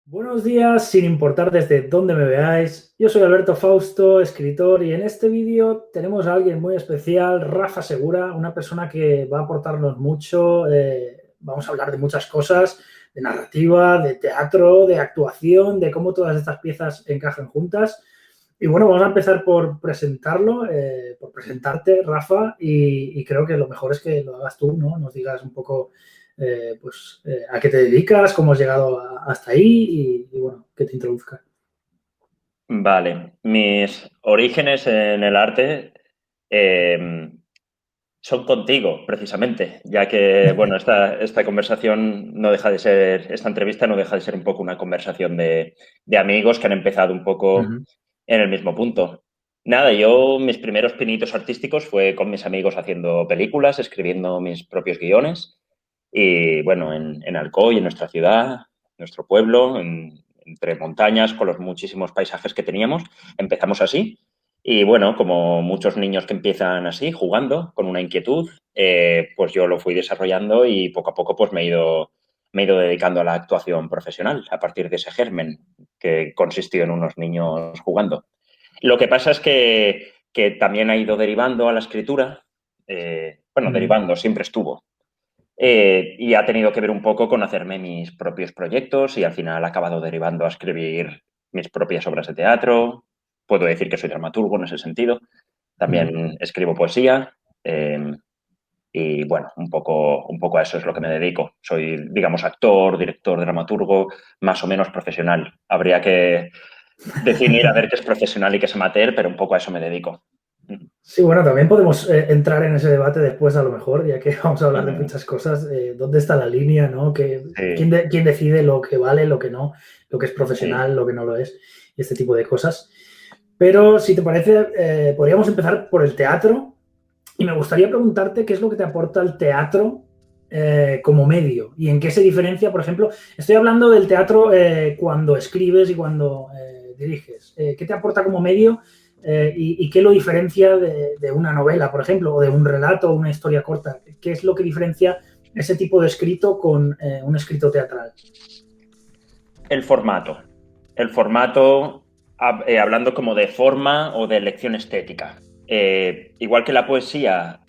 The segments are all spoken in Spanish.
Buenos días, sin importar desde dónde me veáis. Yo soy Alberto Fausto, escritor, y en este vídeo tenemos a alguien muy especial, Rafa Segura, una persona que va a aportarnos mucho. Vamos a hablar de muchas cosas, de narrativa, de teatro, de actuación, de cómo todas estas piezas encajan juntas. Y bueno, vamos a empezar por presentarlo, por presentarte, Rafa, y creo que lo mejor es que lo hagas tú, ¿no? Nos digas un poco a qué te dedicas, cómo has llegado hasta ahí y bueno, que te introduzca. Vale, mis orígenes en el arte eh, son contigo, precisamente, ya que, bueno, esta conversación no deja de ser, esta entrevista no deja de ser un poco una conversación de amigos que han empezado un poco Ujú. en el mismo punto. Nada, yo mis primeros pinitos artísticos fue con mis amigos haciendo películas, escribiendo mis propios guiones y, bueno, en Alcoy, en nuestra ciudad, nuestro pueblo, entre montañas, con los muchísimos paisajes que teníamos, empezamos así. Y bueno, como muchos niños que empiezan así, jugando, con una inquietud, pues yo lo fui desarrollando y poco a poco pues me he ido dedicando a la actuación profesional a partir de ese germen que consistió en unos niños jugando. Lo que pasa es que también ha ido derivando a la escritura, bueno, Mm. derivando, siempre estuvo, y ha tenido que ver un poco con hacerme mis propios proyectos y al final ha acabado derivando a escribir mis propias obras de teatro. Puedo decir que soy dramaturgo en ese sentido. Mm. También escribo poesía y bueno, un poco a eso es lo que me dedico. Soy, digamos, actor, director, dramaturgo, más o menos profesional. Habría que definir a ver qué es profesional y qué es amateur, pero un poco a eso me dedico. Sí, bueno, también podemos entrar en ese debate después a lo mejor, ya que vamos a hablar de Mm, muchas cosas. ¿Dónde está la línea, no? sí. ¿Quién decide lo que vale, lo que no, lo que es Sí. profesional, lo que no lo es, y este tipo de cosas? Pero si te parece, podríamos empezar por el teatro. Y me gustaría preguntarte qué es lo que te aporta el teatro como medio y en qué se diferencia, por ejemplo, estoy hablando del teatro cuando escribes y cuando diriges. ¿Qué te aporta como medio y qué lo diferencia de una novela, por ejemplo, o de un relato o una historia corta? ¿Qué es lo que diferencia ese tipo de escrito con un escrito teatral? El formato. El formato, hablando como de forma o de elección estética. Igual que la poesía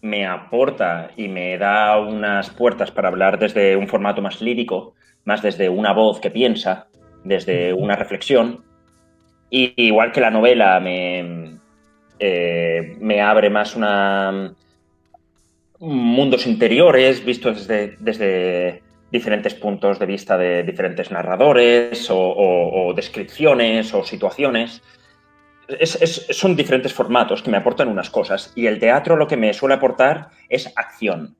me aporta y me da unas puertas para hablar desde un formato más lírico, más desde una voz que piensa, desde una reflexión, y igual que la novela me abre más mundos interiores vistos desde diferentes puntos de vista de diferentes narradores o descripciones o situaciones. Son diferentes formatos que me aportan unas cosas y el teatro lo que me suele aportar es acción.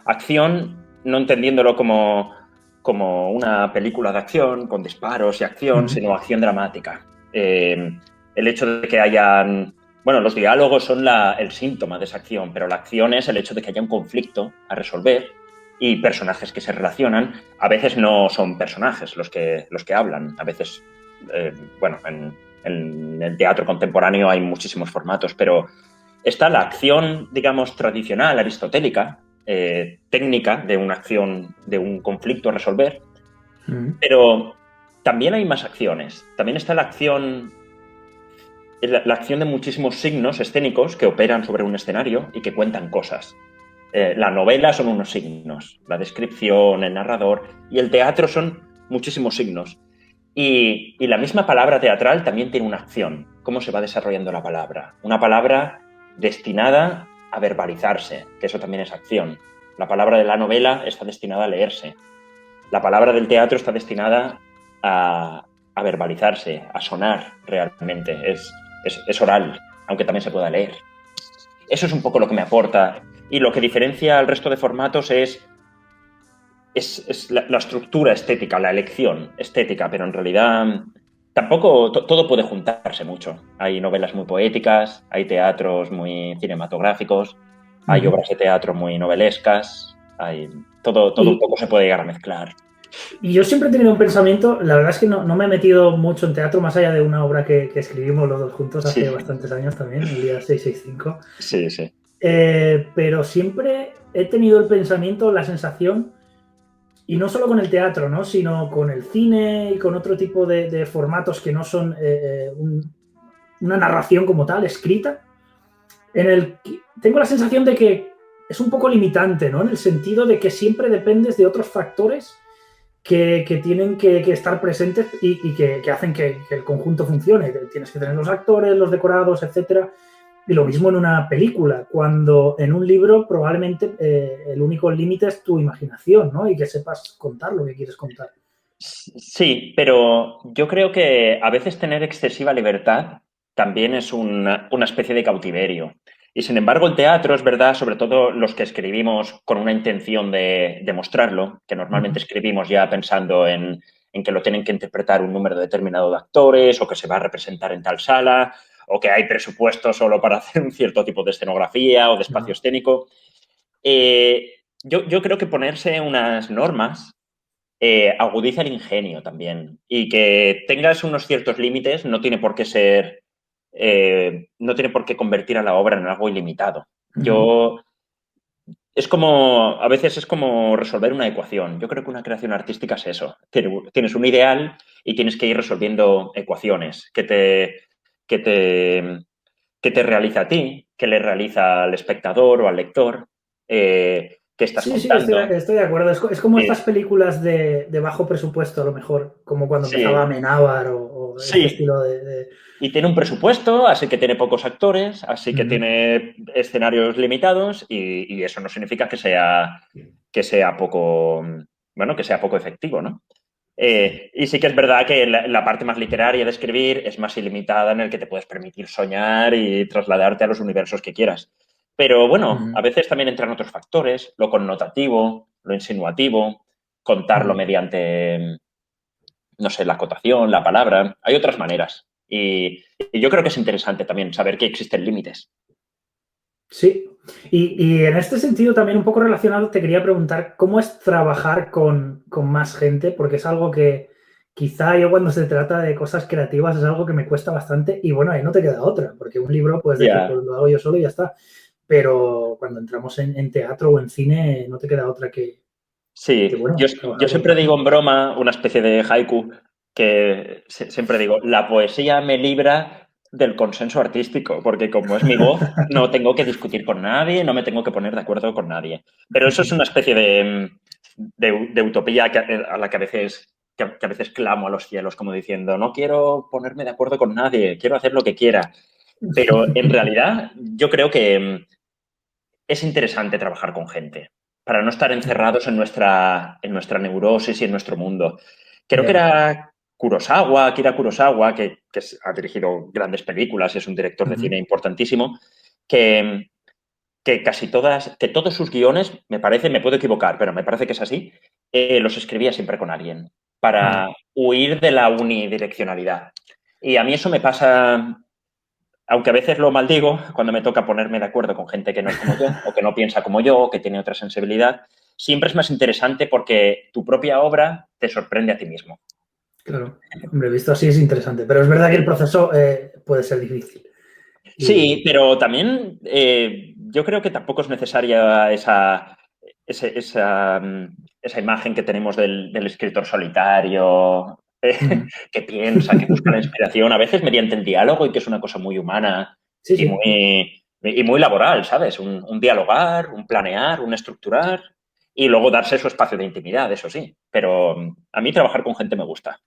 Acción no entendiéndolo como una película de acción con disparos y acción, Uh-huh. sino acción dramática. El hecho de que hayan... Bueno, los diálogos son el síntoma de esa acción, pero la acción es el hecho de que haya un conflicto a resolver y personajes que se relacionan. A veces no son personajes los que hablan, a veces, bueno, en el teatro contemporáneo hay muchísimos formatos, pero está la acción, digamos, tradicional, aristotélica, técnica de una acción, de un conflicto a resolver, Uh-huh. pero también hay más acciones. También está la acción de muchísimos signos escénicos que operan sobre un escenario y que cuentan cosas. La novela son unos signos, la descripción, el narrador, y el teatro son muchísimos signos. Y la misma palabra teatral también tiene una acción. ¿Cómo se va desarrollando la palabra? Una palabra destinada a verbalizarse, que eso también es acción. La palabra de la novela está destinada a leerse. La palabra del teatro está destinada a verbalizarse, a sonar realmente. Es oral, aunque también se pueda leer. Eso es un poco lo que me aporta. Y lo que diferencia al resto de formatos es la estructura estética, la elección estética, pero en realidad tampoco todo puede juntarse mucho. Hay novelas muy poéticas, hay teatros muy cinematográficos, hay Uh-huh. obras de teatro muy novelescas, hay, todo un Y, poco se puede llegar a mezclar. Y yo siempre he tenido un pensamiento, la verdad es que no me he metido mucho en teatro, más allá de una obra que escribimos los dos juntos hace Sí, bastantes años también, el día 665. sí, sí. Pero siempre he tenido el pensamiento, la sensación, Y no solo con el teatro, ¿no? Sino con el cine y con otro tipo de formatos que no son una narración como tal, escrita, en el que tengo la sensación de que es un poco limitante, ¿no? En el sentido de que siempre dependes de otros factores que tienen que estar presentes y que hacen que el conjunto funcione. Tienes que tener los actores, los decorados, etcétera. Y lo mismo en una película, cuando en un libro probablemente el único límite es tu imaginación, ¿no? Y que sepas contar lo que quieres contar. Sí, pero yo creo que a veces tener excesiva libertad también es una especie de cautiverio. Y sin embargo, el teatro es verdad, sobre todo los que escribimos con una intención de mostrarlo, que normalmente escribimos ya pensando en que lo tienen que interpretar un número determinado de actores o que se va a representar en tal sala o que hay presupuesto solo para hacer un cierto tipo de escenografía o de espacio escénico. Yo creo que ponerse unas normas agudiza el ingenio también. Y que tengas unos ciertos límites no tiene por qué ser, no tiene por qué convertir a la obra en algo ilimitado. Yo, es como, a veces es como resolver una ecuación. Yo creo que una creación artística es eso. Tienes un ideal y tienes que ir resolviendo ecuaciones que te, que te realiza a ti, que le realiza al espectador o al lector, que estás Sí, sí, contando. estoy de acuerdo. Es como estas Eh, películas de bajo presupuesto, a lo mejor, como cuando empezaba sí, Amenábar o este sí, estilo de... y tiene un presupuesto, así que tiene pocos actores, así que tiene escenarios limitados y eso no significa que sea poco, bueno, que sea poco efectivo, ¿no? Y sí que es verdad que la parte más literaria de escribir es más ilimitada en el que te puedes permitir soñar y trasladarte a los universos que quieras. Pero bueno, a veces también entran otros factores, lo connotativo, lo insinuativo, contarlo mediante, no sé, la acotación, la palabra. Hay otras maneras. Y yo creo que es interesante también saber que existen límites. Sí. Y en este sentido, también un poco relacionado, te quería preguntar cómo es trabajar con más gente, porque es algo que quizá yo cuando se trata de cosas creativas es algo que me cuesta bastante y bueno, ahí no te queda otra, porque un libro puedes decir, Ya. pues lo hago yo solo y ya está. Pero cuando entramos en teatro o en cine no te queda otra que Sí, bueno, trabajar yo con siempre otra digo gente. en broma una especie de haiku que siempre digo, la poesía me libra del consenso artístico, porque como es mi voz, no tengo que discutir con nadie, no me tengo que poner de acuerdo con nadie. Pero eso es una especie de utopía a la que a veces clamo a los cielos, como diciendo, no quiero ponerme de acuerdo con nadie, quiero hacer lo que quiera. Pero en realidad yo creo que es interesante trabajar con gente para no estar encerrados en nuestra neurosis y en nuestro mundo. Creo que Ya. era Akira Kurosawa, que ha dirigido grandes películas y es un director de cine importantísimo, que, que casi todas, que todos sus guiones, me parece, me puedo equivocar, pero me parece que es así, los escribía siempre con alguien para huir de la unidireccionalidad. Y a mí eso me pasa, aunque a veces lo maldigo cuando me toca ponerme de acuerdo con gente que no es como yo, o que no piensa como yo, o que tiene otra sensibilidad, siempre es más interesante porque tu propia obra te sorprende a ti mismo. Claro, hombre, visto así es interesante, pero es verdad que el Sí, proceso puede ser difícil. sí, Y, pero también yo creo que tampoco es necesaria esa imagen que tenemos del escritor solitario, que piensa, que busca la inspiración, a veces mediante el diálogo y que es una cosa muy humana sí, y sí. muy laboral, ¿sabes? Un dialogar, un planear, un estructurar y luego darse su espacio de intimidad, eso sí. Pero a mí trabajar con gente me gusta.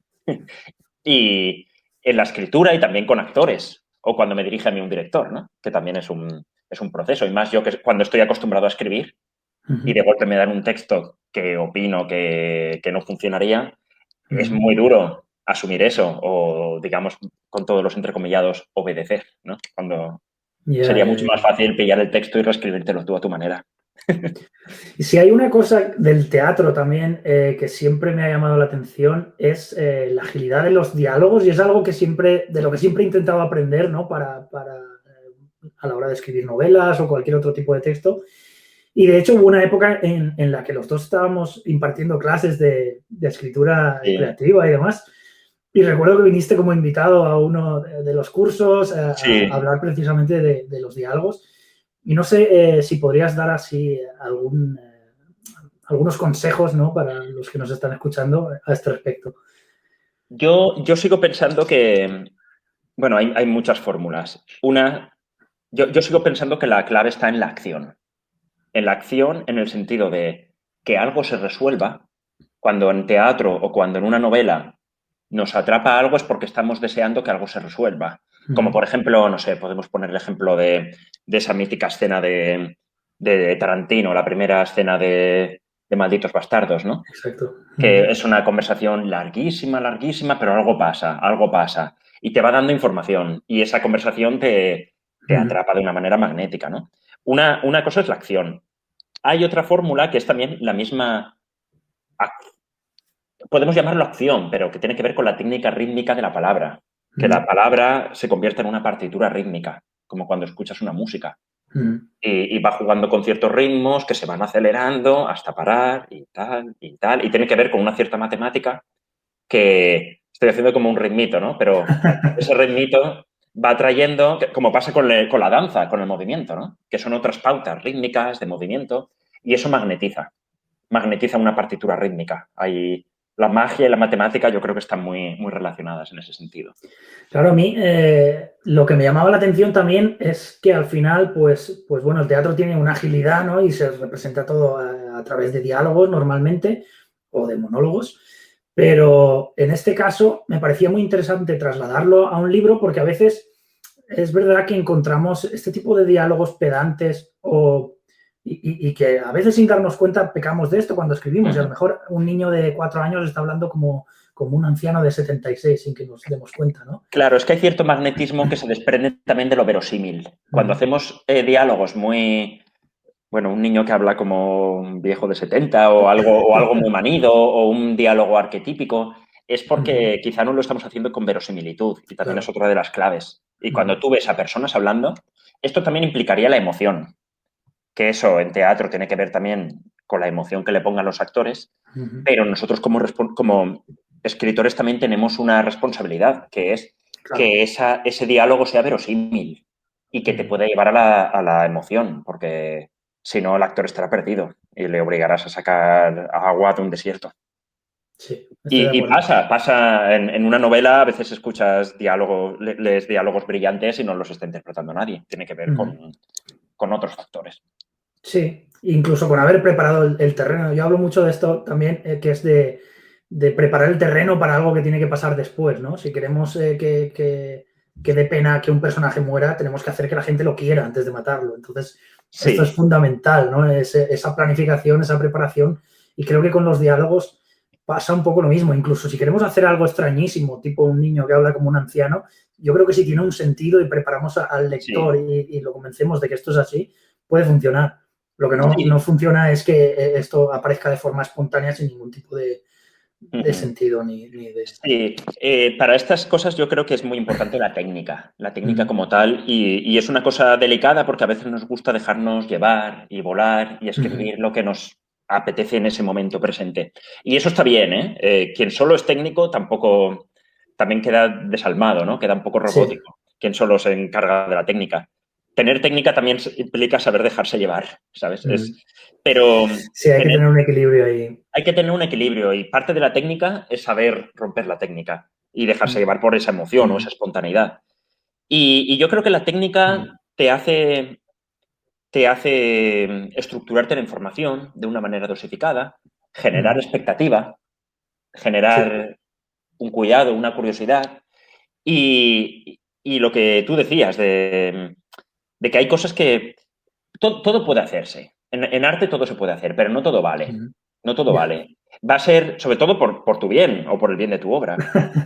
Y en la escritura y también con actores o cuando me dirige a mí un director, ¿no? Que también es un proceso. Y más yo que cuando estoy acostumbrado a escribir y de golpe me dan un texto que opino que no funcionaría, es muy duro asumir eso o, digamos, con todos los entrecomillados, obedecer, ¿no? Cuando Ya, sería ya, mucho más ya. fácil pillar el texto y reescribírtelo tú a tu manera. Y si hay una cosa del teatro también que siempre me ha llamado la atención es la agilidad de los diálogos y es algo que siempre, de lo que siempre he intentado aprender, ¿no? A la hora de escribir novelas o cualquier otro tipo de texto. Y de hecho hubo una época en la que los dos estábamos impartiendo clases de escritura Sí, creativa y demás. Y recuerdo que viniste como invitado a uno de los cursos a sí. hablar precisamente de los diálogos. Y no sé si podrías dar así algunos consejos, ¿no? Para los que nos están escuchando a este respecto. Yo sigo pensando que, bueno, hay muchas fórmulas. Yo sigo pensando que la clave está en la acción. En la acción, en el sentido de que algo se resuelva. Cuando en teatro o cuando en una novela nos atrapa algo es porque estamos deseando que algo se resuelva. Como por ejemplo, no sé, podemos poner el ejemplo de esa mítica escena de Tarantino, la primera escena de Malditos Bastardos, ¿no? Exacto. Que es una conversación larguísima, larguísima, pero algo pasa. Y te va dando información y esa conversación te atrapa de una manera magnética, ¿no? Una cosa es la acción. Hay otra fórmula que es también la misma, podemos llamarlo acción, pero que tiene que ver con la técnica rítmica de la palabra. Que la palabra se convierta en una partitura rítmica, como cuando escuchas una música. Y va jugando con ciertos ritmos que se van acelerando hasta parar y tal, y tal. Y tiene que ver con una cierta matemática que estoy haciendo como un ritmito, ¿no? Pero ese ritmito va trayendo, como pasa con la danza, con el movimiento, ¿no? Que son otras pautas rítmicas de movimiento y eso magnetiza una partitura rítmica. Hay la magia y la matemática yo creo que están muy, muy relacionadas en ese sentido. Claro, a mí lo que me llamaba la atención también es que al final, pues bueno, el teatro tiene una agilidad, ¿no? Y se representa todo a través de diálogos normalmente o de monólogos. Pero en este caso me parecía muy interesante trasladarlo a un libro porque a veces es verdad que encontramos este tipo de diálogos pedantes y que a veces sin darnos cuenta pecamos de esto cuando escribimos. Y a lo mejor un niño de 4 años está hablando como un anciano de 76 sin que nos demos cuenta, ¿no? Claro, es que hay cierto magnetismo que se desprende también de lo verosímil. Cuando hacemos diálogos muy, bueno, un niño que habla como un viejo de 70 o algo muy manido o un diálogo arquetípico, es porque quizá no lo estamos haciendo con verosimilitud y también es Claro. otra de las claves. Y cuando tú ves a personas hablando, esto también implicaría la emoción, que eso en teatro tiene que ver también con la emoción que le pongan los actores, pero nosotros como escritores también tenemos una responsabilidad, que es Claro. que ese diálogo sea verosímil y que te pueda llevar a la emoción, porque si no el actor estará perdido y le obligarás a sacar agua de un desierto. Sí, estoy de Y acuerdo. pasa en una novela a veces escuchas diálogos, lees diálogos brillantes y no los está interpretando nadie. Tiene que ver con otros factores. Sí, incluso con haber preparado el terreno. Yo hablo mucho de esto también, que es de preparar el terreno para algo que tiene que pasar después, ¿no? Si queremos que dé pena que un personaje muera, tenemos que hacer que la gente lo quiera antes de matarlo. Entonces, esto es Sí, fundamental, ¿no? Esa planificación, esa preparación. Y creo que con los diálogos pasa un poco lo mismo. Incluso si queremos hacer algo extrañísimo, tipo un niño que habla como un anciano, yo creo que si tiene un sentido y preparamos al lector sí, y lo convencemos de que esto es así, puede funcionar. Lo que no sí. funciona es que esto aparezca de forma espontánea sin ningún tipo de Ujú. sentido ni de... Sí, para estas cosas yo creo que es muy importante la técnica como tal, y es una cosa delicada porque a veces nos gusta dejarnos llevar y volar y escribir lo que nos apetece en ese momento presente. Y eso está bien, ¿eh? Quien solo es técnico tampoco, también queda desalmado, ¿no? Queda un poco Sí, robótico, quien solo se encarga de la técnica. Tener técnica también implica saber dejarse llevar, ¿sabes? Pero sí, hay que tener tener un equilibrio ahí. hay que tener un equilibrio y parte de la técnica es saber romper la técnica y dejarse llevar por esa emoción o esa espontaneidad. Y yo creo que la técnica te hace estructurarte la información de una manera dosificada, generar expectativa, Sí, generar un cuidado, una curiosidad y lo que tú decías de que hay cosas que todo puede hacerse. En arte todo se puede hacer, pero no todo vale. No todo ya. vale. Va a ser, sobre todo por tu bien o por el bien de tu obra,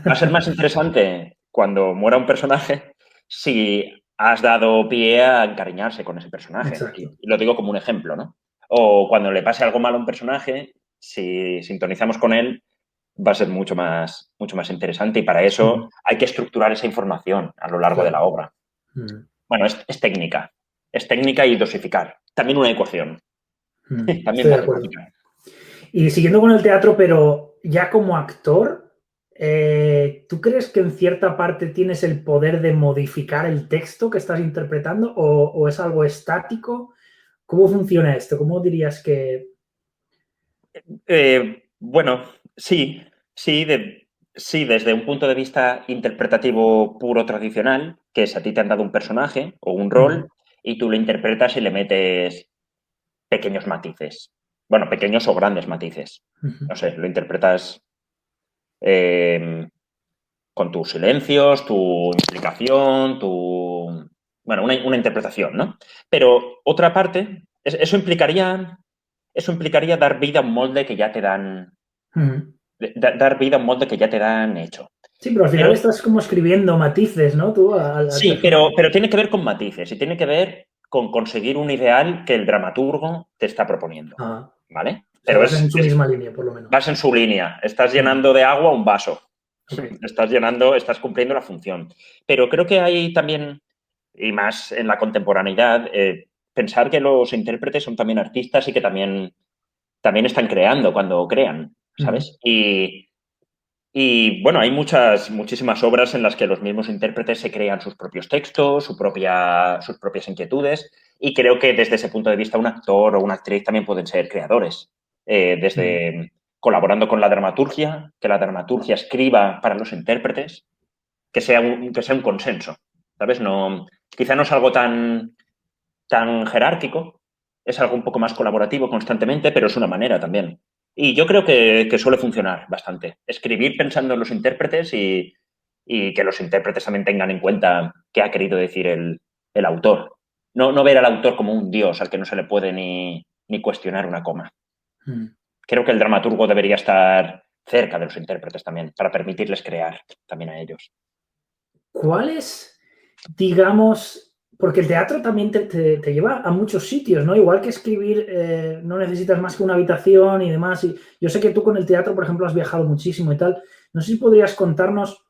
va a ser más interesante cuando muera un personaje si has dado pie a encariñarse con ese personaje. Exacto. Y lo digo como un ejemplo, ¿no? O cuando le pase algo malo a un personaje, si sintonizamos con él, va a ser mucho más interesante y para eso hay que estructurar esa información a lo largo de Claro. la obra. Bueno, es técnica y dosificar. También una ecuación. También Estoy de acuerdo. matemática. Y siguiendo con el teatro, pero ya como actor, ¿tú crees que en cierta parte tienes el poder de modificar el texto que estás interpretando o es algo estático? ¿Cómo funciona esto? ¿Cómo dirías que...? Bueno, sí, sí, sí, desde un punto de vista interpretativo puro tradicional, que es a ti te han dado un personaje o un Ujú, rol y tú lo interpretas y le metes pequeños matices. Bueno, pequeños o grandes matices. ujú. No sé, lo interpretas eh, con tus silencios, tu implicación, Bueno, una interpretación, ¿no? Pero otra parte, eso implicaría dar vida a un molde que ya te dan, Ujú. dar vida a un molde que ya te dan hecho. Sí, pero al final Pero estás como escribiendo matices, ¿no? Tú al sí, personaje. pero tiene que ver con matices y tiene que ver con conseguir un ideal que el dramaturgo te está proponiendo, Ah, ¿vale? o sea, Pero vas en su misma línea, por lo vas menos. en su línea, estás Mm, llenando de agua un vaso, ok. estás cumpliendo la función. Pero creo que hay también, y más en la contemporaneidad, pensar que los intérpretes son también artistas y que también están creando cuando crean, Ujú, ¿sabes? Y bueno, hay muchísimas obras en las que los mismos intérpretes se crean sus propios textos, sus propias inquietudes, y creo que desde ese punto de vista un actor o una actriz también pueden ser creadores, ujú, desde colaborando con la dramaturgia, que la dramaturgia escriba para los intérpretes, que sea un consenso, ¿sabes? No, quizá no es algo tan jerárquico, es algo un poco más colaborativo constantemente, pero es una manera también. Y yo creo que suele funcionar bastante. Escribir pensando en los intérpretes y que los intérpretes también tengan en cuenta qué ha querido decir el autor. No ver al autor como un dios al que no se le puede ni cuestionar una coma. ujú. Creo que el dramaturgo debería estar cerca de los intérpretes también, para permitirles crear también a ellos. ¿Cuáles, digamos, porque el teatro también te lleva a muchos sitios, ¿no? Igual que escribir, no necesitas más que una habitación y demás. Y yo sé que tú con el teatro, por ejemplo, has viajado muchísimo y tal. No sé si podrías contarnos,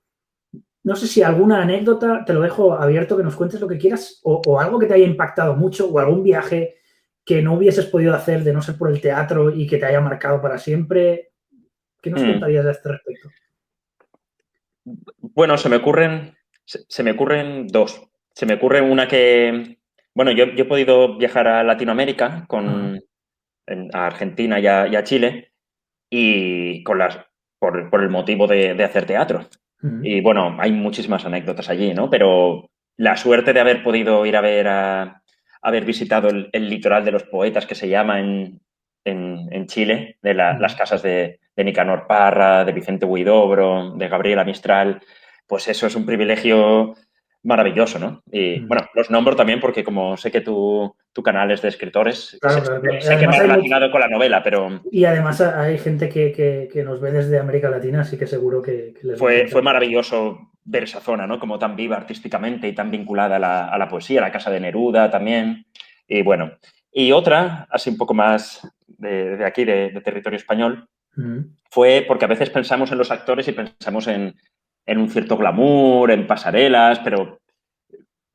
no sé si alguna anécdota, te lo dejo abierto, que nos cuentes lo que quieras, o algo que te haya impactado mucho, o algún viaje que no hubieses podido hacer de no ser por el teatro y que te haya marcado para siempre. ¿Qué nos Mm. contarías a este respecto? Bueno, se me ocurren dos. Se me ocurre una que, bueno, yo he podido viajar a Latinoamérica, Ajá. a Argentina y a Chile, y por el motivo de hacer teatro. Ujú. Y bueno, hay muchísimas anécdotas allí, ¿no? Pero la suerte de haber podido ir a haber visitado el litoral de los poetas que se llama en Chile, las Ujú. casas de Nicanor Parra, de Vicente Huidobro, de Gabriela Mistral, pues eso es un privilegio maravilloso, ¿no? Y Ujú. bueno, los nombro también porque como sé que tu canal es de escritores, Claro, claro, claro. Y sé que además va hay mucho, relacionado con la novela, pero y además hay gente que nos ve desde América Latina, así que seguro que les va a fue encantar. maravilloso ver esa zona, ¿no? Como tan viva artísticamente y tan vinculada a la poesía, la casa de Neruda también. Y bueno, y otra, así un poco más de aquí, de territorio español, Ujú. fue porque a veces pensamos en los actores y pensamos en un cierto glamour, en pasarelas,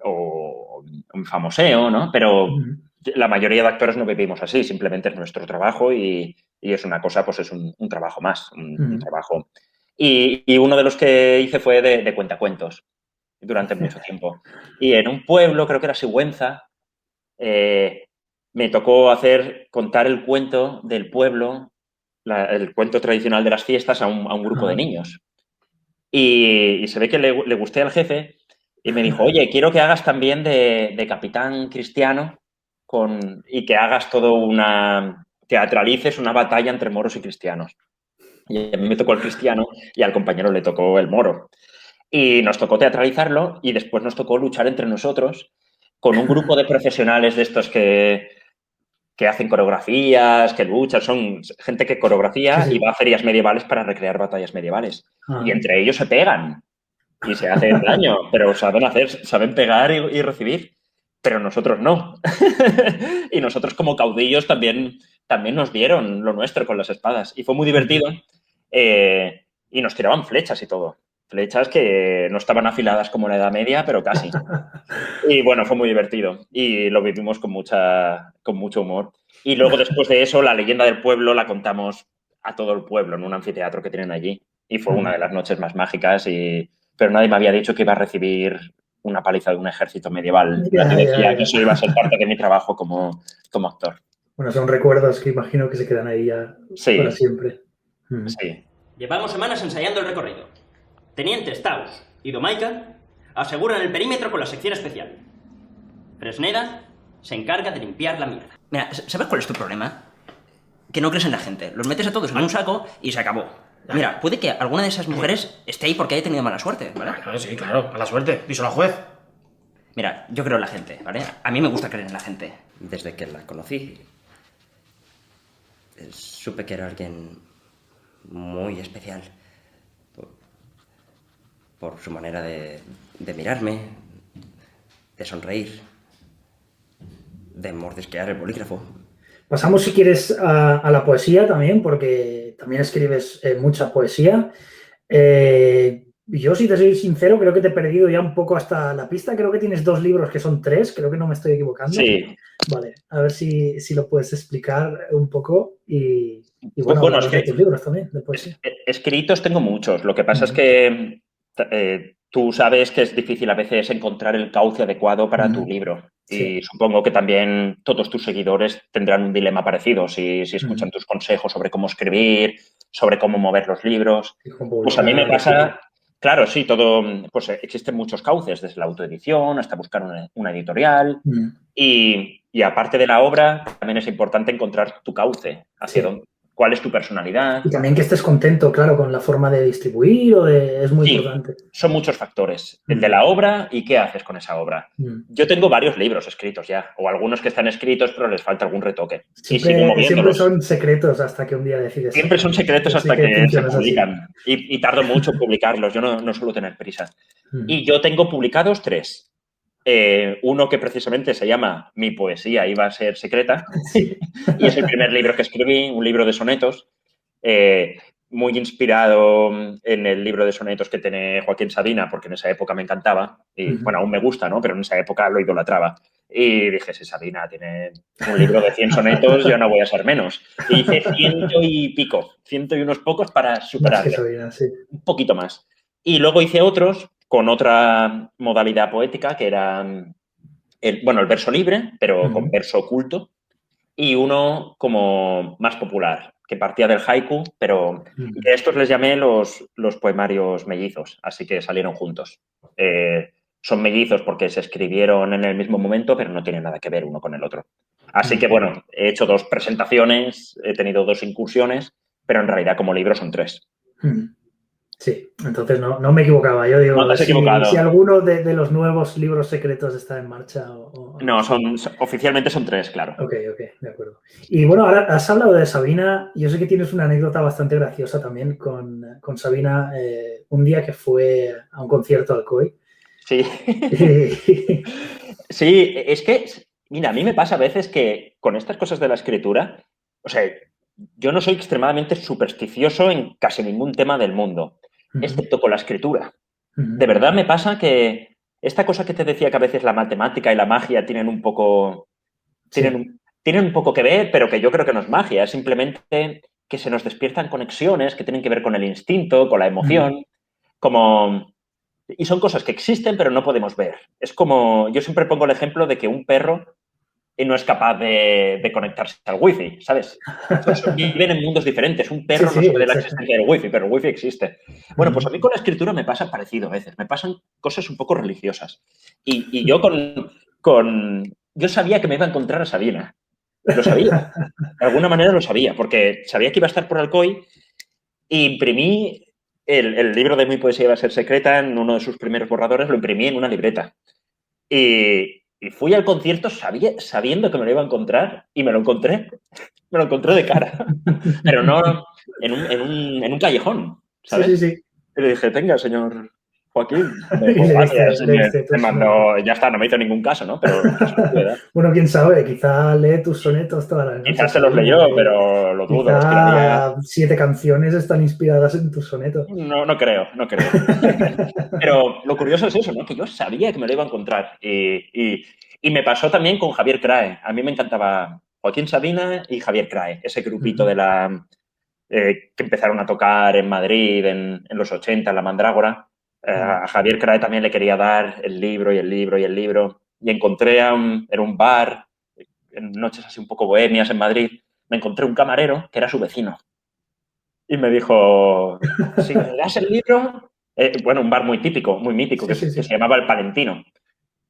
o un famoseo, ¿no? Pero Ujú. la mayoría de actores no vivimos así, simplemente es nuestro trabajo y es una cosa, pues es un trabajo más, un Ujú. trabajo. Y uno de los que hice fue de cuentacuentos durante mucho tiempo. Y en un pueblo, creo que era Sigüenza, eh, me tocó contar el cuento del pueblo, el cuento tradicional de las fiestas a un grupo de Ajá. niños. Y se ve que le gusté al jefe y me dijo, oye, quiero que hagas también de capitán cristiano y que hagas teatralices una batalla entre moros y cristianos. Y a mí me tocó el cristiano y al compañero le tocó el moro. Y nos tocó teatralizarlo y después nos tocó luchar entre nosotros con un grupo de profesionales de estos que hacen coreografías, que luchan, son gente que Sí, coreografía y sí. va a ferias medievales para recrear batallas medievales. Y Ajá. entre ellos se pegan y se hacen daño, pero saben pegar y recibir, pero nosotros no. Y nosotros como caudillos también nos dieron lo nuestro con las espadas. Y fue muy Ujú. divertido. Y nos tiraban flechas y todo. Flechas que no estaban afiladas como en la Edad Media, pero casi. Y bueno, fue muy divertido y lo vivimos con mucho humor. Y luego después de eso, la leyenda del pueblo la contamos a todo el pueblo en un anfiteatro que tienen allí. Y fue una Ujú. de las noches más mágicas, pero nadie me había dicho que iba a recibir una paliza de un ejército medieval. Ya, Nadie ya, decía que ya. eso iba a ser parte de mi trabajo como actor. Bueno, son recuerdos que imagino que se quedan ahí ya para Sí, siempre. sí. Llevamos semanas ensayando el recorrido. Tenientes Taus y Domaica aseguran el perímetro con la sección especial. Fresneda se encarga de limpiar la mierda. Mira, ¿sabes cuál es tu problema? Que no crees en la gente. Los metes a todos en un saco y se acabó. Mira, puede que alguna de esas mujeres esté ahí porque haya tenido mala suerte, ¿vale? Claro, sí, claro, mala suerte. Díselo al juez. Mira, yo creo en la gente, ¿vale? A mí me gusta creer en la gente. Desde que la conocí, supe que era alguien muy especial. Por su manera de mirarme, de sonreír, de mordisquear el bolígrafo. Pasamos, si quieres, a la poesía también, porque también escribes mucha poesía. Yo, si te soy sincero, creo que te he perdido ya un poco hasta la pista. Creo que tienes 2 libros que son 3, creo que no me estoy equivocando. Sí. Vale, a ver si lo puedes explicar un poco y bueno, Bueno, hablar de tus libros también, de poesía. Escritos tengo muchos. Lo que pasa es que tú sabes que es difícil a veces encontrar el cauce adecuado para tu libro. Sí. Y supongo que también todos tus seguidores tendrán un dilema parecido si escuchan tus consejos sobre cómo escribir, sobre cómo mover los libros. Pues a mí me pasa, claro, sí, todo, pues existen muchos cauces, desde la autoedición hasta buscar una editorial. Y aparte de la obra, también es importante encontrar tu cauce, hacia dónde, cuál es tu personalidad. Y también que estés contento, claro, con la forma de distribuir es muy importante. Son muchos factores. El de la obra y qué haces con esa obra. Yo tengo varios libros escritos ya, o algunos que están escritos pero les falta algún retoque. Siempre son secretos hasta que un día decides. Siempre son secretos hasta que se publican. Y tardo mucho en publicarlos. Yo no suelo tener prisa. Y yo tengo publicados 3. Uno que precisamente se llama Mi poesía iba a ser secreta, y es el primer libro que escribí, un libro de sonetos, muy inspirado en el libro de sonetos que tiene Joaquín Sabina, porque en esa época me encantaba, y bueno, aún me gusta, ¿no? Pero en esa época lo idolatraba. Y dije, si Sabina tiene un libro de 100 sonetos, yo no voy a ser menos. Y hice 100 y pico, 100 y unos pocos para superarlo. Un poquito más. Y luego hice otros con otra modalidad poética, que era el verso libre, pero con verso oculto, y uno como más popular, que partía del haiku, pero a estos les llamé los poemarios mellizos, así que salieron juntos. Son mellizos porque se escribieron en el mismo momento, pero no tienen nada que ver uno con el otro. Así que, bueno, he hecho 2 presentaciones, he tenido 2 incursiones, pero en realidad como libro son 3. Sí, entonces no me equivocaba. Yo digo, no te has equivocado. Si alguno de los nuevos libros secretos está en marcha. No, oficialmente son 3, claro. Ok, de acuerdo. Y bueno, ahora has hablado de Sabina. Yo sé que tienes una anécdota bastante graciosa también con Sabina. Un día que fue a un concierto al COI. Sí. Sí, es que, mira, a mí me pasa a veces que con estas cosas de la escritura, o sea, yo no soy extremadamente supersticioso en casi ningún tema del mundo, excepto con la escritura. De verdad me pasa que esta cosa que te decía que a veces la matemática y la magia tienen un poco... Tienen un poco que ver, pero que yo creo que no es magia, es simplemente que se nos despiertan conexiones que tienen que ver con el instinto, con la emoción, como... Y son cosas que existen, pero no podemos ver. Es como... Yo siempre pongo el ejemplo de que un perro no es capaz de conectarse al wifi, ¿sabes? Viven en mundos diferentes. Un perro no sabe de la existencia del wifi, pero el wifi existe. Bueno, pues a mí con la escritura me pasa parecido a veces. Me pasan cosas un poco religiosas. Y yo yo sabía que me iba a encontrar a Sabina. Lo sabía. De alguna manera lo sabía, porque sabía que iba a estar por Alcoy e imprimí el libro de Mi poesía iba a ser secreta en uno de sus primeros borradores, lo imprimí en una libreta. Y fui al concierto sabiendo que me lo iba a encontrar y me lo encontré. Me lo encontré de cara. Pero no en un callejón, ¿sabes? Sí. Y le dije, venga, señor Joaquín. Me mandó, ya está, no me hizo ningún caso, ¿no? Pero bueno, quién sabe, quizá lee tus sonetos todas las noches. Quizás se los leyó, pero lo dudo. Quizá 7 canciones están inspiradas en tus sonetos. No creo. Pero lo curioso es eso, ¿no? Que yo sabía que me lo iba a encontrar. Y me pasó también con Javier Crae. A mí me encantaba Joaquín Sabina y Javier Crae, ese grupito de que empezaron a tocar en Madrid en los 80, en La Mandrágora. A Javier Crae también le quería dar el libro. Y encontré en un bar, en noches así un poco bohemias en Madrid, me encontré un camarero que era su vecino. Y me dijo, si me das el libro, bueno, un bar muy típico, muy mítico, Sí, sí, que sí. se llamaba El Palentino.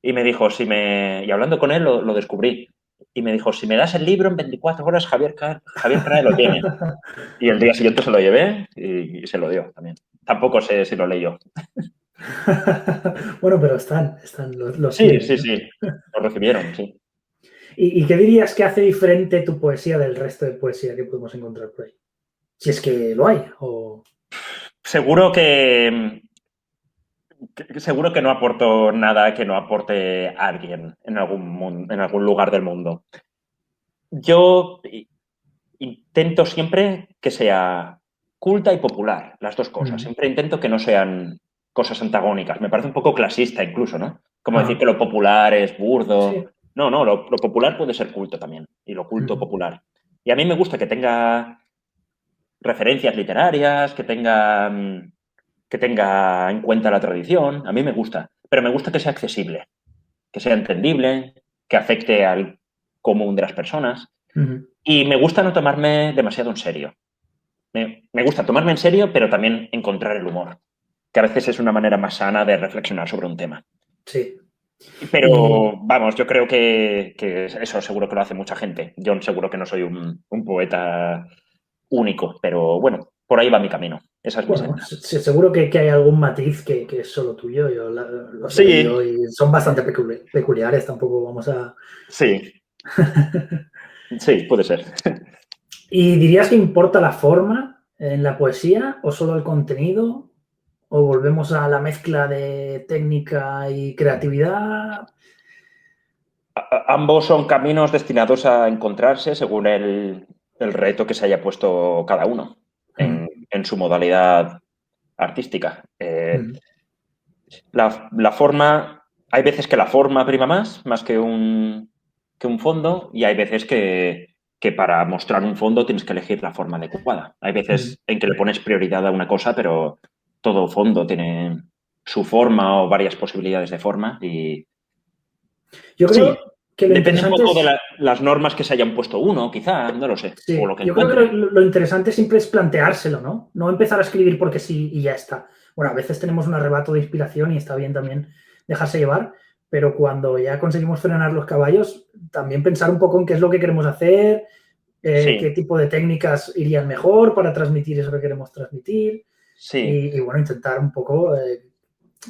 Y me dijo, y hablando con él lo descubrí. Y me dijo, si me das el libro en 24 horas, Javier Crae lo tiene. Y el día siguiente se lo llevé y se lo dio también. Tampoco sé si lo leyó. Bueno, pero los Sí, tienen, sí, ¿no? sí. Lo recibieron, sí. ¿Y qué dirías que hace diferente tu poesía del resto de poesía que podemos encontrar por ahí? Si es que lo hay, o... Seguro seguro que no aporto nada que no aporte a alguien en algún lugar del mundo. Yo intento siempre que sea culta y popular, las dos cosas. Mm. Siempre intento que no sean cosas antagónicas. Me parece un poco clasista incluso, ¿no? Como decir que Ajá. lo popular es burdo. Sí. No, no, lo popular puede ser culto también, y lo culto Mm. popular. Y a mí me gusta que tenga referencias literarias, que tenga en cuenta la tradición. A mí me gusta, pero me gusta que sea accesible, que sea entendible, que afecte al común de las personas. Mm. Y me gusta no tomarme demasiado en serio. Me gusta tomarme en serio, pero también encontrar el humor, que a veces es una manera más sana de reflexionar sobre un tema. Sí. Y Pero vamos, yo creo que eso seguro que lo hace mucha gente. Yo seguro que no soy un poeta único, pero bueno, por ahí va mi camino. Esa es mi bueno, senda. seguro que hay algún matiz que es solo tuyo. Yo los he Sí, leído y son bastante peculiares. Tampoco vamos a... sí, sí, puede ser. ¿Y dirías que importa la forma en la poesía o solo el contenido? ¿O volvemos a la mezcla de técnica y creatividad? Ambos son caminos destinados a encontrarse según el reto que se haya puesto cada uno Mm. en su modalidad artística. Mm. La forma, hay veces que la forma prima más que un fondo, y hay veces que para mostrar un fondo tienes que elegir la forma adecuada. Hay Mm. veces en que le pones prioridad a una cosa, pero todo fondo tiene su forma o varias posibilidades de forma y Yo sí, creo que lo depende un interesante poco de es... las normas que se hayan puesto uno, quizá, no lo sé, o Sí, lo que yo creo que lo, encuentre. lo interesante siempre es planteárselo, ¿no? No empezar a escribir porque sí y ya está. Bueno, a veces tenemos un arrebato de inspiración y está bien también dejarse llevar, pero cuando ya conseguimos frenar los caballos, también pensar un poco en qué es lo que queremos hacer, qué Sí, tipo de técnicas irían mejor para transmitir eso que queremos transmitir sí. y bueno, intentar un poco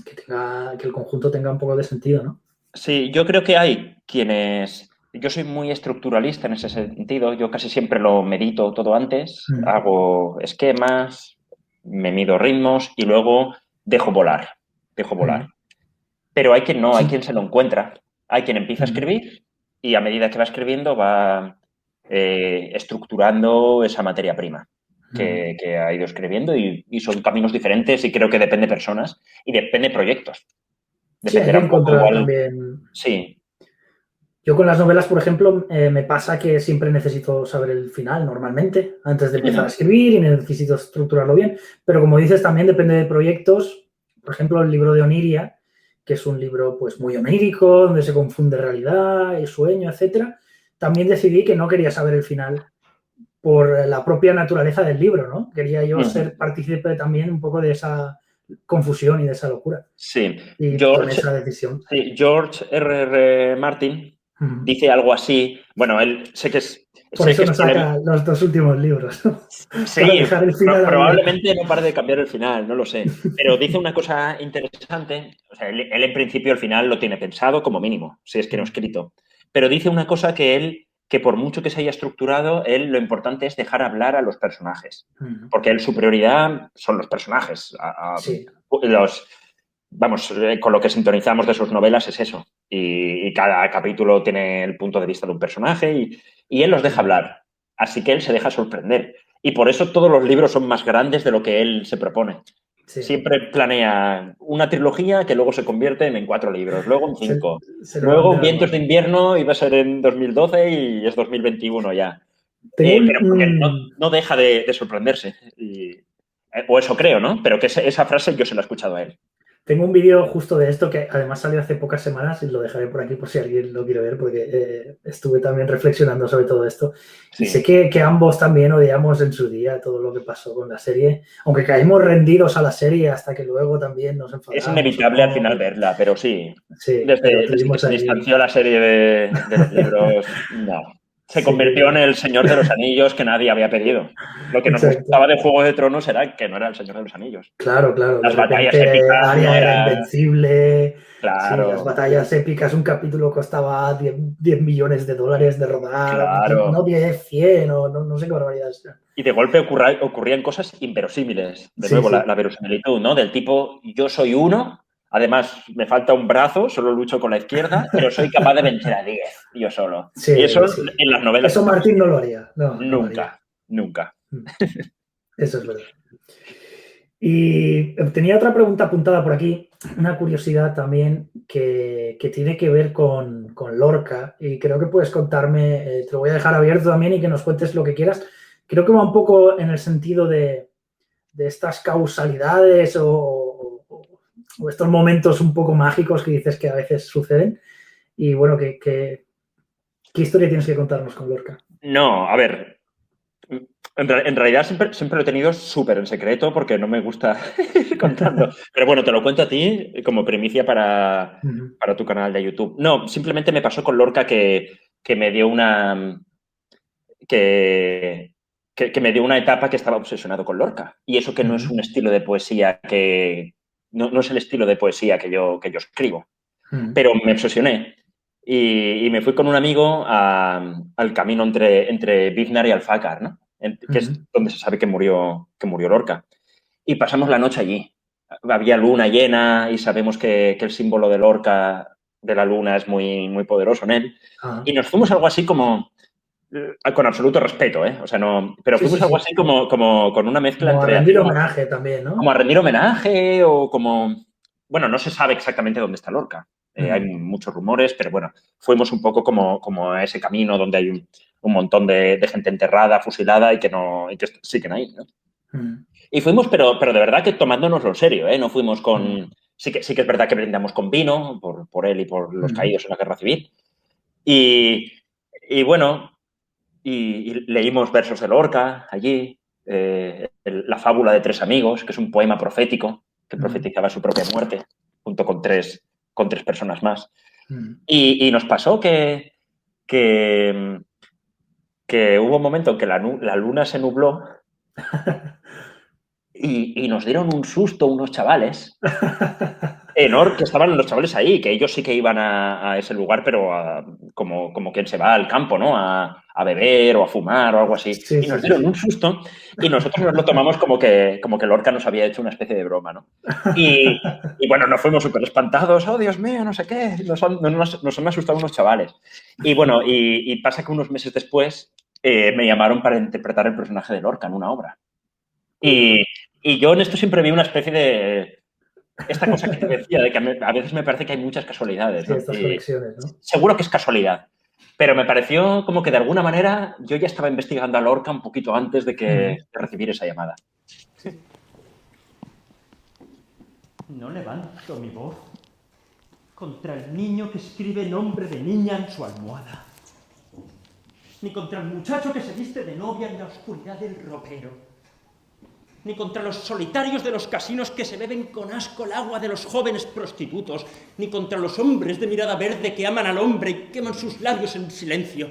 que el conjunto tenga un poco de sentido, ¿no? Sí, yo creo que hay quienes... Yo soy muy estructuralista en ese sentido. Yo casi siempre lo medito todo antes, Mm. hago esquemas, me mido ritmos y luego dejo volar, dejo volar. Mm. Pero hay quien no, hay Sí. quien se lo encuentra. Hay quien empieza a Mm. escribir y a medida que va escribiendo va estructurando esa materia prima Mm. que ha ido escribiendo y son caminos diferentes y creo que depende de personas y depende de proyectos. Sí, hay Dependerá que un poco encontrar igual, también. sí. Yo con las novelas, por ejemplo, me pasa que siempre necesito saber el final normalmente, antes de empezar a Ujú. escribir y necesito estructurarlo bien. Pero como dices, también depende de proyectos. Por ejemplo, el libro de Oniria, que es un libro pues muy onírico, donde se confunde realidad y sueño, etcétera. También decidí que no quería saber el final por la propia naturaleza del libro, ¿no? Quería yo Ujú. ser partícipe también un poco de esa confusión y de esa locura. Sí, Y tomé esa decisión. Sí, George R. Martin Ujú. dice algo así. Bueno, él Por sé eso que es nos saca los dos últimos libros, ¿no? Para sí, dejar el final abierto. probablemente no pare de cambiar el final, no lo sé. Pero dice una cosa interesante. O sea, él en principio el final lo tiene pensado como mínimo, si es que no escrito. Pero dice una cosa que por mucho que se haya estructurado, él lo importante es dejar hablar a los personajes. Porque él su prioridad son los personajes. Sí, Los, vamos, con lo que sintonizamos de sus novelas es eso. Y cada capítulo tiene el punto de vista de un personaje y él los deja hablar. Así que él se deja sorprender. Y por eso todos los libros son más grandes de lo que él se propone. sí. Siempre planea una trilogía que luego se convierte en 4 libros, luego en Se, 5. se lo van de Luego las Vientos de manos. invierno iba a ser en 2012 y es 2021 ya. Tengo Pero porque no deja de sorprenderse. O eso creo, ¿no? Pero que esa frase yo se la he escuchado a él. Tengo un vídeo justo de esto que además salió hace pocas semanas y lo dejaré por aquí por si alguien lo quiere ver porque estuve también reflexionando sobre todo esto. Sí. Y sé que ambos también odiamos en su día todo lo que pasó con la serie, aunque caímos rendidos a la serie hasta que luego también nos enfadamos. Es inevitable al final verla, pero sí. Sí, pero Desde que tuvimos se ahí... distanció la serie de los libros, no. Se Sí, convirtió en el Señor de los Anillos que nadie había pedido. Lo que nos exacto. gustaba de Juego de Tronos era que no era el Señor de los Anillos. Claro, Las de batallas repente épicas no Arya era era... invencible. Sí, las Claro, batallas épicas, un capítulo costaba 10 millones de dólares de rodar, no claro. 10, 100, no sé qué barbaridades. Y de golpe ocurrían cosas inverosímiles. De Sí, nuevo, sí. la verosimilitud, ¿no? Del tipo, yo soy uno, además me falta un brazo, solo lucho con la izquierda, pero soy capaz de vencer a 10 yo solo. Sí, Y eso sí. en las novelas Eso nunca pasó. Martín no lo haría. No lo haría. Nunca, nunca. Eso es verdad. Y tenía otra pregunta apuntada por aquí, una curiosidad también que tiene que ver con Lorca y creo que puedes contarme, te lo voy a dejar abierto también y que nos cuentes lo que quieras. Creo que va un poco en el sentido de estas causalidades o estos momentos un poco mágicos que dices que a veces suceden. Y bueno, ¿qué historia tienes que contarnos con Lorca? No, a ver, en realidad siempre lo he tenido súper en secreto porque no me gusta ir contando. Pero bueno, te lo cuento a ti como primicia para tu canal de YouTube. No, simplemente me pasó con Lorca que me dio una... que me dio una etapa que estaba obsesionado con Lorca. Y eso que no es un estilo de poesía que... No es el estilo de poesía que yo escribo. Pero me obsesioné. Y me fui con un amigo al camino entre Biznar y Alfácar, ¿no? Que es donde se sabe que murió Lorca. Y pasamos la noche allí. Había luna llena y sabemos que el símbolo de Lorca, de la luna, es muy, muy poderoso en él. Y nos fuimos algo así como... con absoluto respeto, ¿eh? O sea, no... Pero fuimos algo así como con una mezcla Como a entre... rendir homenaje también, ¿no? Como a rendir homenaje o como... Bueno, no se sabe exactamente dónde está Lorca. Hay muchos rumores, pero bueno, fuimos un poco como a ese camino donde hay un montón de gente enterrada, fusilada y que siguen ahí, ¿no? Y fuimos, pero de verdad que tomándonoslo en serio, ¿eh? No fuimos con... Sí que es verdad que brindamos con vino por él y por los caídos en la Guerra Civil. Y bueno, y leímos versos de Lorca allí, la fábula de 3 amigos, que es un poema profético que profetizaba su propia muerte, junto con tres personas más. Y nos pasó que hubo un momento en que la luna se nubló y nos dieron un susto unos chavales enorme, que estaban los chavales ahí, que ellos sí que iban a ese lugar, pero como quien se va al campo, ¿no? A beber o a fumar o algo así. Sí, y nos dieron un susto y nosotros nos lo tomamos como que Lorca nos había hecho una especie de broma, ¿no? Y bueno, nos fuimos súper espantados. Oh, Dios mío, no sé qué. Nos han asustado unos chavales. Y bueno, y pasa que unos meses después me llamaron para interpretar el personaje de Lorca en una obra. Y yo en esto siempre vi una especie de... Esta cosa que te decía, de que a veces me parece que hay muchas casualidades, ¿no? Sí, estas conexiones, ¿no? Seguro que es casualidad, pero me pareció como que de alguna manera yo ya estaba investigando a Lorca un poquito antes de recibir esa llamada. No levanto mi voz contra el niño que escribe nombre de niña en su almohada, ni contra el muchacho que se viste de novia en la oscuridad del ropero, ni contra los solitarios de los casinos que se beben con asco el agua de los jóvenes prostitutos, ni contra los hombres de mirada verde que aman al hombre y queman sus labios en silencio.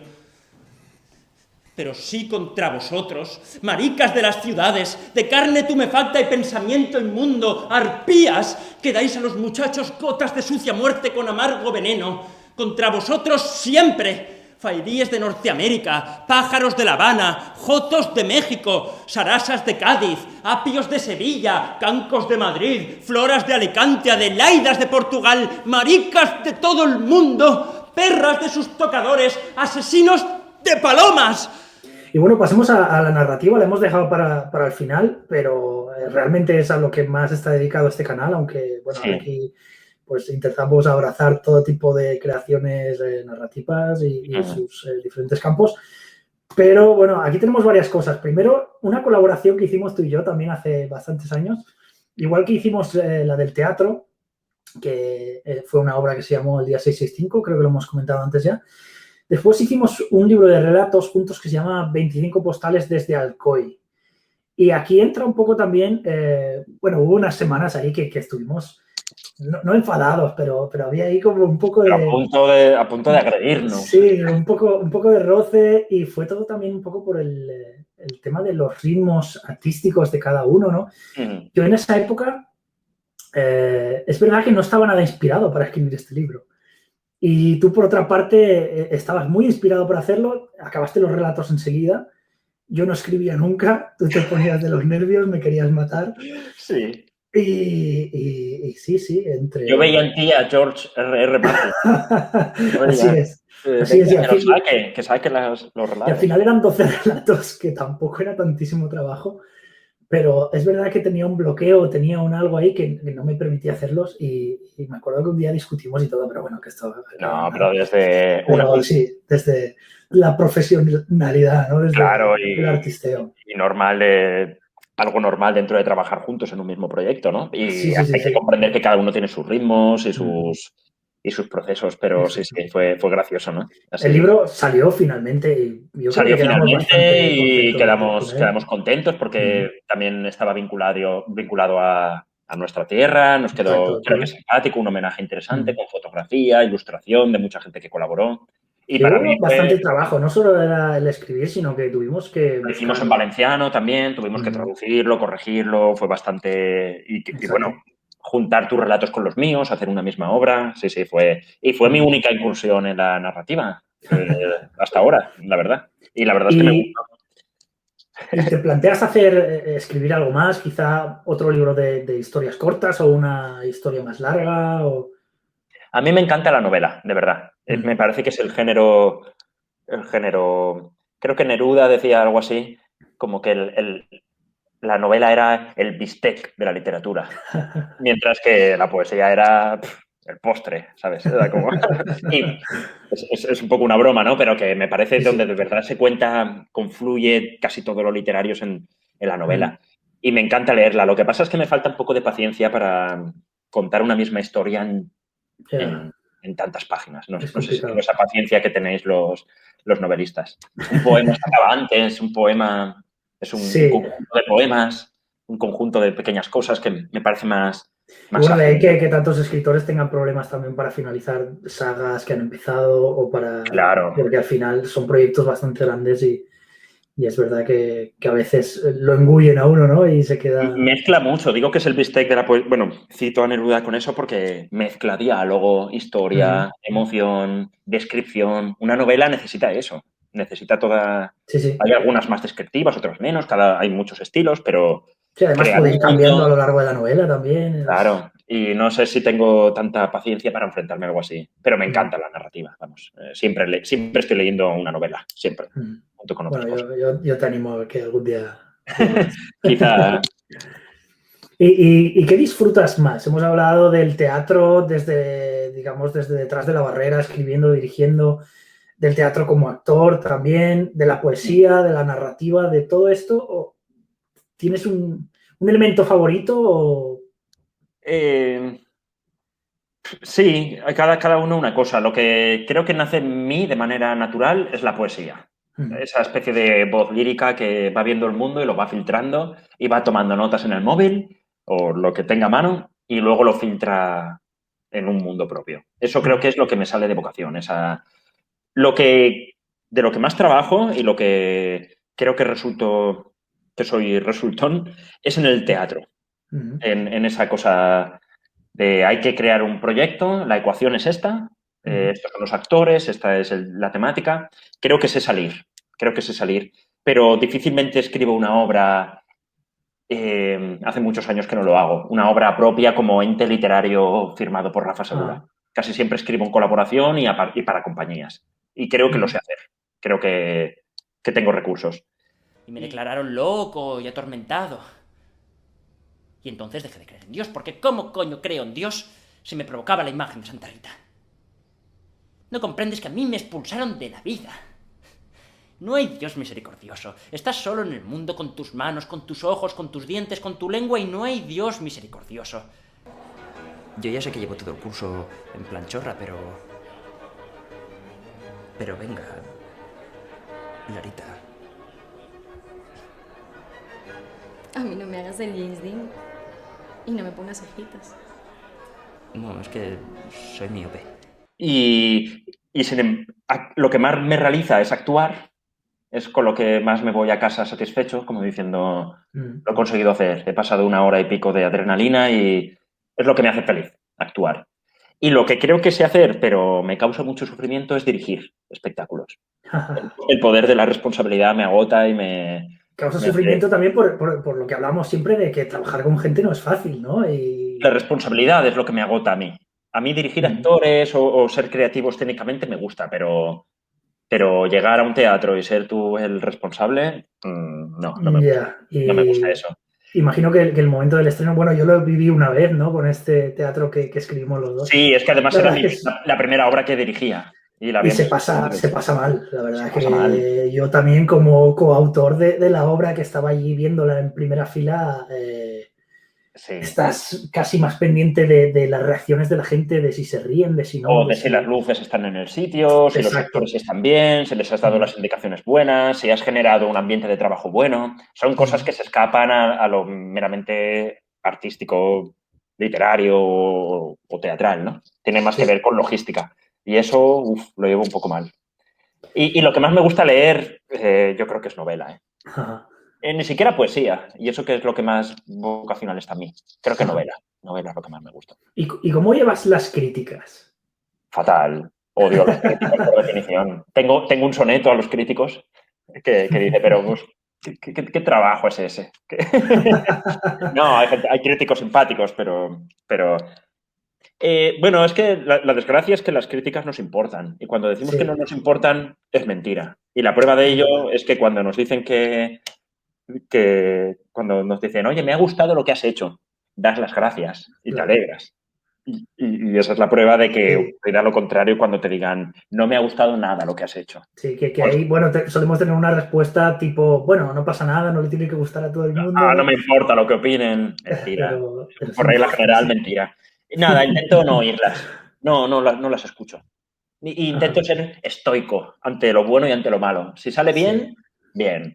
Pero sí contra vosotros, maricas de las ciudades, de carne tumefacta y pensamiento inmundo, arpías, que dais a los muchachos gotas de sucia muerte con amargo veneno. Contra vosotros siempre... Fairíes de Norteamérica, pájaros de La Habana, jotos de México, sarasas de Cádiz, apios de Sevilla, cancos de Madrid, floras de Alicante, adelaidas de Portugal, maricas de todo el mundo, perras de sus tocadores, asesinos de palomas. Y bueno, pasemos a la narrativa, la hemos dejado para el final, pero realmente es a lo que más está dedicado este canal, aunque bueno, aquí pues intentamos abrazar todo tipo de creaciones narrativas y sus diferentes campos. Pero bueno, aquí tenemos varias cosas. Primero, una colaboración que hicimos tú y yo también hace bastantes años. Igual que hicimos la del teatro, que fue una obra que se llamó El día 665, creo que lo hemos comentado antes ya. Después hicimos un libro de relatos juntos que se llama 25 postales desde Alcoy. Y aquí entra un poco también, bueno, hubo unas semanas ahí que estuvimos, no enfadados, pero había ahí como un poco de... A punto de agredirnos. Sí, un poco de roce, y fue todo también un poco por el tema de los ritmos artísticos de cada uno, ¿no? Yo en esa época, es verdad que no estaba nada inspirado para escribir este libro. Y tú, por otra parte, estabas muy inspirado para hacerlo, acabaste los relatos enseguida. Yo no escribía nunca, tú te ponías de los nervios, me querías matar. Sí. Y sí, entre... Yo veía en ti a George R.R. Martin. Así es. Así es. Que saque los relatos. Y al final eran 12 relatos, que tampoco era tantísimo trabajo. Pero es verdad que tenía un bloqueo, tenía un algo ahí que no me permitía hacerlos, y me acuerdo que un día discutimos y todo, pero bueno, que esto... No, pero desde... Sí, desde la profesionalidad, ¿no? Desde claro, el artisteo. Y normal, algo normal dentro de trabajar juntos en un mismo proyecto, ¿no? Y hay que comprender que cada uno tiene sus ritmos y sus procesos, pero sí, fue gracioso, ¿no? Así. El libro salió finalmente y salió finalmente y quedamos contentos porque también estaba vinculado a nuestra tierra, nos quedó, creo que simpático, un homenaje interesante con fotografía, ilustración de mucha gente que colaboró. Y para mí bastante trabajo, no solo era el escribir, sino que tuvimos que... Lo hicimos en valenciano también, tuvimos que traducirlo, corregirlo, fue bastante... Y bueno, juntar tus relatos con los míos, hacer una misma obra, sí, fue... Y fue mi única incursión en la narrativa hasta ahora, la verdad. Y la verdad es que me gustó. ¿Y te planteas escribir algo más? Quizá otro libro de historias cortas o una historia más larga. A mí me encanta la novela, de verdad. Me parece que es el género... Creo que Neruda decía algo así, como que la novela era el bistec de la literatura, mientras que la poesía era el postre, ¿sabes? Era como... Y es un poco una broma, ¿no? Pero que me parece donde de verdad se cuenta, confluye casi todo lo literario en la novela. Y me encanta leerla. Lo que pasa es que me falta un poco de paciencia para contar una misma historia en tantas páginas. No sé si tengo esa paciencia que tenéis los novelistas. Un poema se acaba antes, un poema es un conjunto de poemas, un conjunto de pequeñas cosas que me parece más bueno, de ahí que tantos escritores tengan problemas también para finalizar sagas que han empezado o para... Claro. Porque al final son proyectos bastante grandes y es verdad que a veces lo engullen a uno, ¿no? Y se queda... Mezcla mucho. Digo que es el bistec de la poesía. Bueno, cito a Neruda con eso porque mezcla diálogo, historia, emoción, descripción. Una novela necesita eso. Necesita toda... Sí. Hay algunas más descriptivas, otras menos. Hay muchos estilos, pero... Sí, además puede ir cambiando a lo largo de la novela también. Claro. Y no sé si tengo tanta paciencia para enfrentarme a algo así. Pero me encanta la narrativa, vamos. Siempre estoy leyendo una novela, siempre. Junto con otras cosas. Yo te animo a que algún día... Quizá... ¿Y qué disfrutas más? Hemos hablado del teatro desde detrás de la barrera, escribiendo, dirigiendo, del teatro como actor también, de la poesía, de la narrativa, de todo esto. ¿O tienes un elemento favorito? Sí, cada uno una cosa. Lo que creo que nace en mí de manera natural es la poesía. Esa especie de voz lírica que va viendo el mundo y lo va filtrando y va tomando notas en el móvil o lo que tenga a mano y luego lo filtra en un mundo propio. Eso creo que es lo que me sale de vocación. De lo que más trabajo y lo que creo que soy resultón es en el teatro. En esa cosa de hay que crear un proyecto, la ecuación es esta, estos son los actores, esta es la temática. Creo que sé salir, pero difícilmente escribo una obra, hace muchos años que no lo hago, una obra propia como ente literario firmado por Rafa Segura. Casi siempre escribo en colaboración y para compañías. Y creo que lo sé hacer, creo que tengo recursos. Y me declararon loco y atormentado. Y entonces dejé de creer en Dios, porque ¿cómo coño creo en Dios si me provocaba la imagen de Santa Rita? ¿No comprendes que a mí me expulsaron de la vida? No hay Dios misericordioso. Estás solo en el mundo con tus manos, con tus ojos, con tus dientes, con tu lengua y no hay Dios misericordioso. Yo ya sé que llevo todo el curso en plan chorra, pero... Pero venga, Larita. A mí no me hagas el James Dean y no me pongas ojitos. No, es que soy miope. Y lo que más me realiza es actuar, es con lo que más me voy a casa satisfecho, como diciendo, lo he conseguido hacer, he pasado 1 hora y pico de adrenalina y es lo que me hace feliz, actuar. Y lo que creo que sé hacer, pero me causa mucho sufrimiento, es dirigir espectáculos. El poder de la responsabilidad me agota y Causa me hace... sufrimiento también por lo que hablamos siempre de que trabajar con gente no es fácil, ¿no? La responsabilidad es lo que me agota a mí. A mí dirigir actores o ser creativos técnicamente me gusta, pero llegar a un teatro y ser tú el responsable, no me gusta. Ya, No me gusta eso. imagino que el momento del estreno, bueno, yo lo viví una vez, ¿no? Con este teatro que escribimos los dos. Sí, es que además La era verdad es que la primera obra que dirigía. Y la y habíamos se pasa mal, la verdad es pasa mal. que yo también como coautor de la obra que estaba allí viéndola en primera fila, Sí. estás casi más pendiente de las reacciones de la gente, de si se ríen, de si no. O de si las luces están en el sitio, si los Exacto. actores están bien, si les has dado las indicaciones buenas, si has generado un ambiente de trabajo bueno. Son cosas que se escapan a lo meramente artístico, literario o teatral, ¿no? Tiene más que ver con logística. Y eso, lo llevo un poco mal. Y lo que más me gusta leer, yo creo que es novela, ¿eh? Ajá. Ni siquiera poesía. Y eso que es lo que más vocacional está a mí. Creo que novela. Novela es lo que más me gusta. ¿Y cómo llevas las críticas? Fatal. Odio a los críticos por definición. Tengo un soneto a los críticos que dice, pero pues, ¿qué trabajo es ese? No, hay críticos simpáticos, pero bueno, es que la desgracia es que las críticas nos importan. Y cuando decimos que no nos importan, es mentira. Y la prueba de ello es que cuando nos dicen cuando nos dicen, oye, me ha gustado lo que has hecho, das las gracias y te alegras. Y esa es la prueba de que ocurrirá lo contrario cuando te digan, no me ha gustado nada lo que has hecho. Sí, que ahí, bueno, solemos tener una respuesta tipo, bueno, no pasa nada, no le tiene que gustar a todo el mundo. No me importa lo que opinen. Mentira. Pero Por regla general, mentira. Nada, intento no oírlas. No las escucho. Intento ser estoico ante lo bueno y ante lo malo. Si sale bien, bien.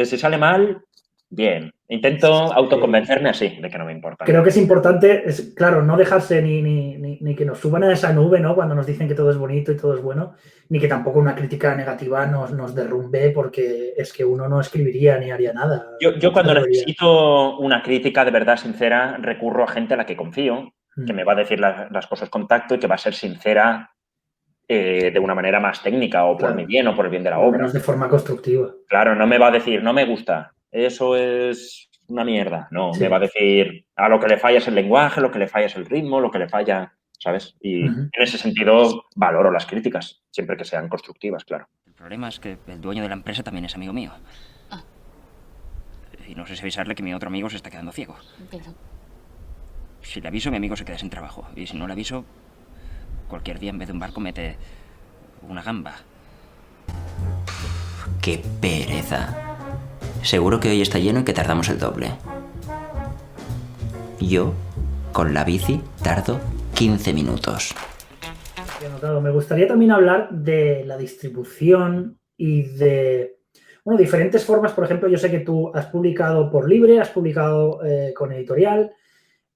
Si sale mal, bien. Intento autoconvencerme así de que no me importa. Creo que es importante, claro, no dejarse ni que nos suban a esa nube, ¿no? Cuando nos dicen que todo es bonito y todo es bueno, ni que tampoco una crítica negativa nos derrumbe, porque es que uno no escribiría ni haría nada. Yo cuando necesito una crítica de verdad sincera, recurro a gente a la que confío, que me va a decir las cosas con tacto y que va a ser sincera de una manera más técnica o por mi bien o por el bien de la obra. Menos de forma constructiva. Claro, no me va a decir, no me gusta, eso es una mierda. No, me va a decir, a lo que le falla es el lenguaje, lo que le falla es el ritmo, lo que le falla, ¿sabes? Y en ese sentido valoro las críticas, siempre que sean constructivas, claro. El problema es que el dueño de la empresa también es amigo mío. Y no sé si avisarle que mi otro amigo se está quedando ciego. Claro. Si le aviso, mi amigo se queda sin trabajo. Y si no le aviso, cualquier día en vez de un barco mete una gamba. ¡Qué pereza! Seguro que hoy está lleno y que tardamos el doble. Yo, con la bici, tardo 15 minutos. Me gustaría también hablar de la distribución y de diferentes formas. Por ejemplo, yo sé que tú has publicado por libre, has publicado con editorial.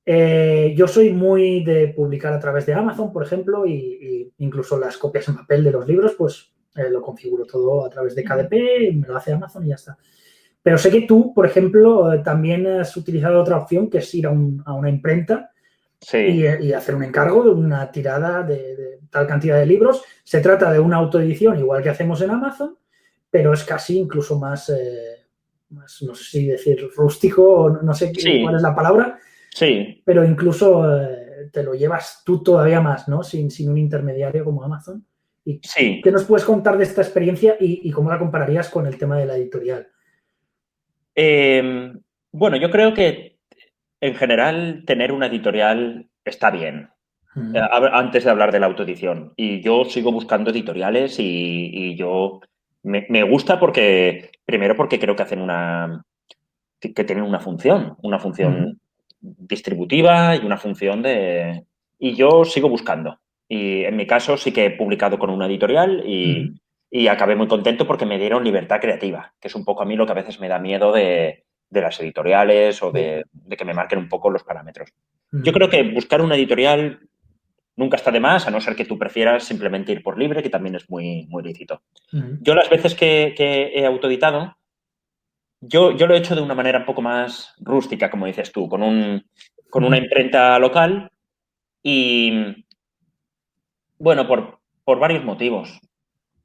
Yo soy muy de publicar a través de Amazon, por ejemplo, y incluso las copias en papel de los libros, pues lo configuro todo a través de KDP, me lo hace Amazon y ya está. Pero sé que tú, por ejemplo, también has utilizado otra opción, que es ir a una imprenta y hacer un encargo de una tirada de tal cantidad de libros. Se trata de una autoedición, igual que hacemos en Amazon, pero es casi incluso más no sé si decir rústico, no sé cuál es la palabra. Sí. Pero incluso te lo llevas tú todavía más, ¿no? Sin un intermediario como Amazon. ¿Y qué nos puedes contar de esta experiencia y cómo la compararías con el tema de la editorial? Bueno, yo creo que en general tener una editorial está bien. Antes de hablar de la autoedición. Y yo sigo buscando editoriales y yo me gusta primero porque creo que hacen que tienen una función distributiva y una función de y yo sigo buscando. Y en mi caso sí que he publicado con una editorial y acabé muy contento porque me dieron libertad creativa, que es un poco a mí lo que a veces me da miedo de las editoriales o de que me marquen un poco los parámetros. Yo creo que buscar una editorial nunca está de más, a no ser que tú prefieras simplemente ir por libre, que también es muy, muy lícito. Yo las veces que he autoeditado, yo lo he hecho de una manera un poco más rústica, como dices tú, con una imprenta local y, bueno, por varios motivos.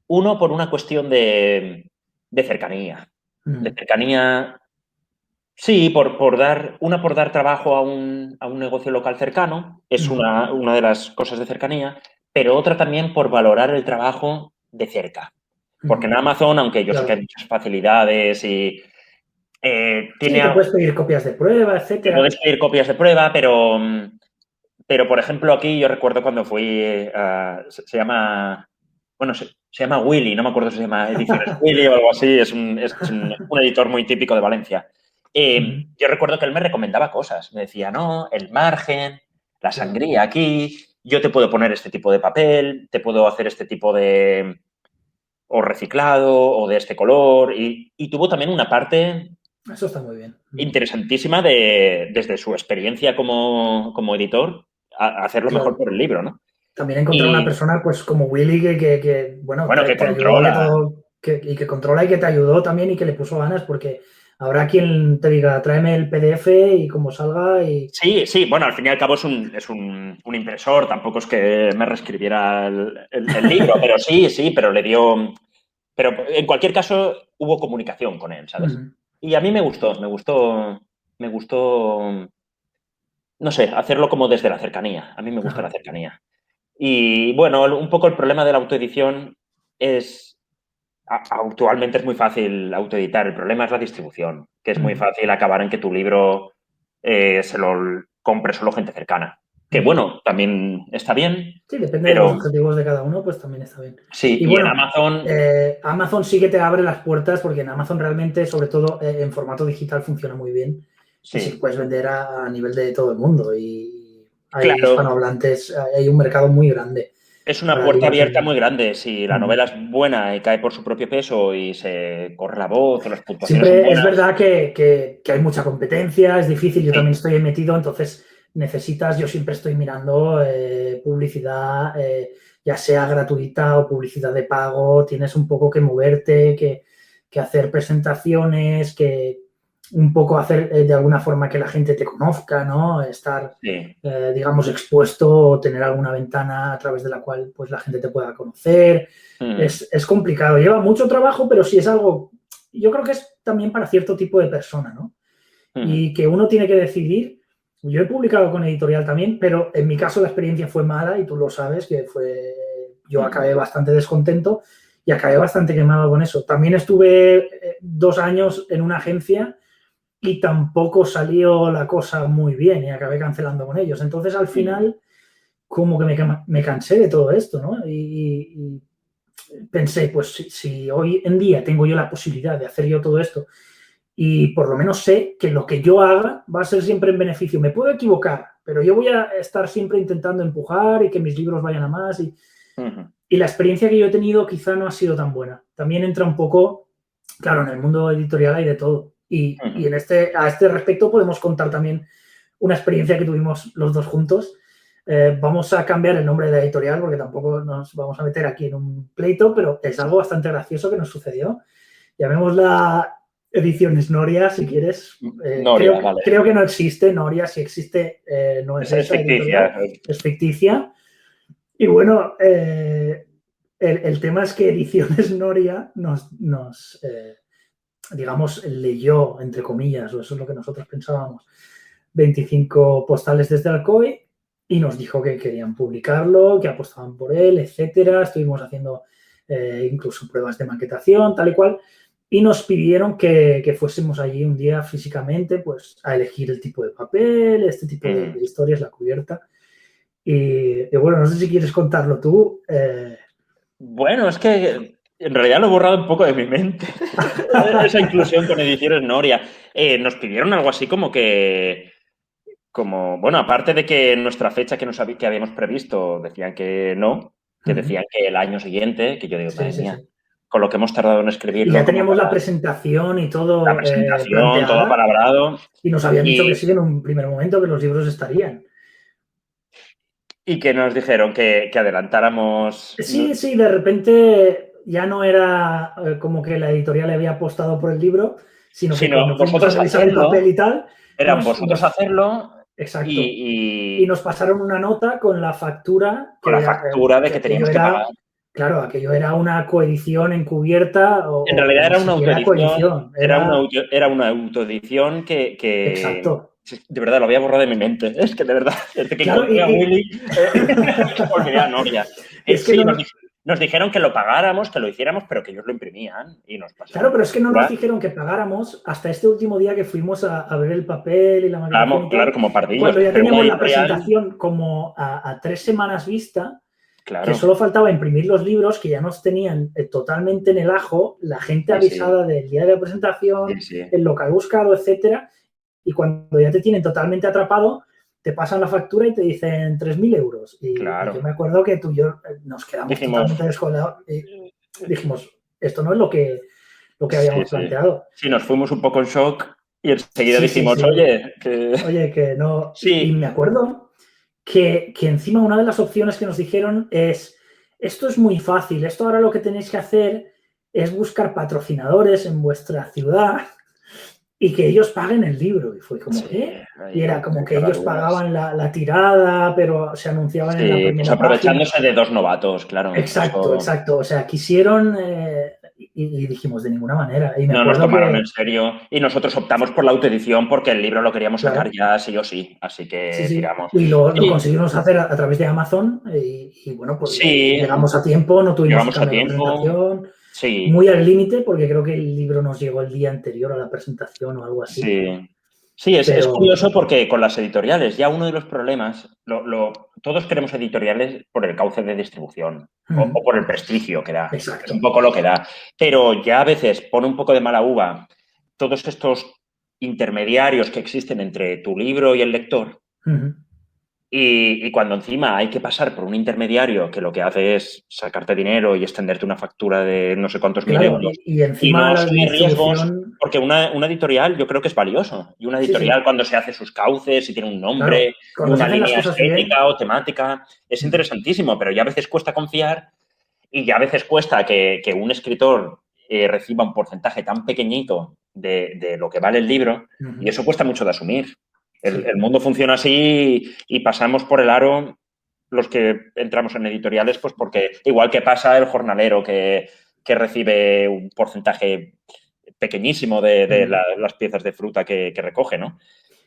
Uno, por una cuestión de cercanía. De cercanía, sí, por dar trabajo a un negocio local cercano, es una de las cosas de cercanía, pero otra también por valorar el trabajo de cerca. Porque en Amazon, aunque yo sé que hay muchas facilidades y Sí, te puedes pedir copias de prueba, te etcétera. puedes pedir copias de prueba, pero por ejemplo, aquí yo recuerdo cuando fui, se llama, bueno, se llama Willy, no me acuerdo si se llama Ediciones Willy o algo así, es un editor muy típico de Valencia. Yo recuerdo que él me recomendaba cosas, me decía, no, el margen, la sangría aquí, yo te puedo poner este tipo de papel, te puedo hacer este tipo de, o reciclado, o de este color, y tuvo también una parte Eso está muy bien. interesantísima desde su experiencia como editor, a hacerlo mejor por el libro, ¿no? También encontrar una persona pues como Willy que te ayudó y que controla y que te ayudó también y que le puso ganas, porque habrá quien te diga, tráeme el PDF y como salga y... Sí, bueno, al fin y al cabo es un impresor, tampoco es que me reescribiera el libro, pero sí, pero le dio... Pero en cualquier caso hubo comunicación con él, ¿sabes? Y a mí me gustó, no sé, hacerlo como desde la cercanía. A mí me gusta la cercanía. Y bueno, un poco el problema de la autoedición es, actualmente es muy fácil autoeditar, el problema es la distribución, que es muy fácil acabar en que tu libro se lo compre solo gente cercana. Que bueno, también está bien. Sí, depende de los objetivos de cada uno, pues también está bien. Sí, y bueno, en Amazon... Amazon sí que te abre las puertas, porque en Amazon realmente, sobre todo en formato digital, funciona muy bien. Sí. Y sí puedes vender a nivel de todo el mundo. Y hay hispanohablantes, hay un mercado muy grande. Es una puerta abierta muy grande. Si la novela es buena y cae por su propio peso y se corre la voz o las puntuaciones son buenas... Es verdad que hay mucha competencia, es difícil, yo también estoy metido, entonces yo siempre estoy mirando publicidad, ya sea gratuita o publicidad de pago, tienes un poco que moverte, que hacer presentaciones, que un poco hacer de alguna forma que la gente te conozca, ¿no? Estar, digamos, expuesto o tener alguna ventana a través de la cual pues la gente te pueda conocer. Es complicado, lleva mucho trabajo, pero sí es algo, yo creo que es también para cierto tipo de persona, ¿no? Y que uno tiene que decidir. Yo he publicado con editorial también, pero en mi caso la experiencia fue mala y tú lo sabes, yo acabé bastante descontento y acabé bastante quemado con eso. También estuve 2 años en una agencia y tampoco salió la cosa muy bien y acabé cancelando con ellos. Entonces, al final, como que me cansé de todo esto, ¿no? Y pensé, pues si hoy en día tengo yo la posibilidad de hacer yo todo esto y por lo menos sé que lo que yo haga va a ser siempre en beneficio. Me puedo equivocar, pero yo voy a estar siempre intentando empujar y que mis libros vayan a más. Y la experiencia que yo he tenido quizá no ha sido tan buena. También entra un poco, claro, en el mundo editorial hay de todo. Y a este respecto podemos contar también una experiencia que tuvimos los dos juntos. Vamos a cambiar el nombre de la editorial porque tampoco nos vamos a meter aquí en un pleito, pero es algo bastante gracioso que nos sucedió. Llamémosla Ediciones Noria, si quieres. Noria, vale. Creo que no existe Noria. Si existe, no es esa ficticia. Es ficticia. Y bueno, el tema es que Ediciones Noria digamos, leyó, entre comillas, o eso es lo que nosotros pensábamos, 25 postales desde Alcoy y nos dijo que querían publicarlo, que apostaban por él, etcétera. Estuvimos haciendo incluso pruebas de maquetación, tal y cual. Y nos pidieron que fuésemos allí un día físicamente, pues, a elegir el tipo de papel, este tipo de historias, la cubierta. Y bueno, no sé si quieres contarlo tú. Bueno, es que en realidad lo he borrado un poco de mi mente. Esa inclusión con Ediciones Noria. Nos pidieron algo así como que bueno, aparte de que en nuestra fecha que habíamos previsto decían que no, que decían que el año siguiente, que yo digo, madre mía, con lo que hemos tardado en Y escribirlo. ya teníamos la presentación y todo la presentación, todo planteada. palabrado. Y nos habían dicho que sí en un primer momento, que los libros estarían. Y que nos dijeron que adelantáramos. Sí, de repente ya no era como que la editorial le había apostado por el libro, sino que cuando fuimos a revisar el papel y tal. Vosotros hacerlo. Exacto. Y nos pasaron una nota con la factura. Con la factura de que teníamos que pagar. Claro, aquello era una coedición encubierta. En realidad era una autoedición. Era una autoedición que. Exacto. De verdad, lo había borrado de mi mente. Es que de verdad, desde que encontré a Willy, olvidé a Noria. Nos dijeron que lo pagáramos, que lo hiciéramos, pero que ellos lo imprimían y nos pasaron. Claro, pero es que no nos dijeron que pagáramos hasta este último día que fuimos a ver el papel y la maquinación. Claro, como pardillos. Cuando ya teníamos la presentación como a 3 semanas vista, que solo faltaba imprimir los libros, que ya nos tenían totalmente en el ajo, la gente avisada del día de la presentación, el local buscado, etcétera. Y cuando ya te tienen totalmente atrapado, te pasan la factura y te dicen 3.000 euros. Y yo me acuerdo que tú y yo nos quedamos totalmente descolados y dijimos, esto no es lo que habíamos planteado. Sí, nos fuimos un poco en shock y enseguida dijimos, oye, que no. Sí. Y me acuerdo que encima una de las opciones que nos dijeron es, esto es muy fácil, esto ahora lo que tenéis que hacer es buscar patrocinadores en vuestra ciudad y que ellos paguen el libro. Y fue como, Y era como que ellos pagaban la tirada, pero se anunciaban en la primera pues aprovechándose página. De 2 novatos, claro. Exacto. O sea, quisieron y dijimos, de ninguna manera. Y no nos tomaron en serio. Y nosotros optamos por la autoedición porque el libro lo queríamos sacar ya sí o sí. Así que tiramos. Y lo conseguimos hacer a través de Amazon y bueno, pues llegamos a tiempo, no tuvimos que cambiar la presentación. Muy al límite, porque creo que el libro nos llegó el día anterior a la presentación o algo así. Sí, es curioso porque con las editoriales, ya uno de los problemas, todos queremos editoriales por el cauce de distribución o por el prestigio que da. Exacto. Es un poco lo que da. Pero ya a veces pone un poco de mala uva todos estos intermediarios que existen entre tu libro y el lector. Y cuando encima hay que pasar por un intermediario que lo que hace es sacarte dinero y extenderte una factura de no sé cuántos mil euros. Y encima no asumir riesgos, porque una editorial yo creo que es valioso. Y una editorial cuando se hace sus cauces y tiene un nombre, y una línea estética o temática, es interesantísimo, pero ya a veces cuesta confiar y ya a veces cuesta que un escritor reciba un porcentaje tan pequeñito de lo que vale el libro y eso cuesta mucho de asumir. El mundo funciona así y pasamos por el aro los que entramos en editoriales, pues porque igual que pasa el jornalero que recibe un porcentaje pequeñísimo de las piezas de fruta que recoge, ¿no?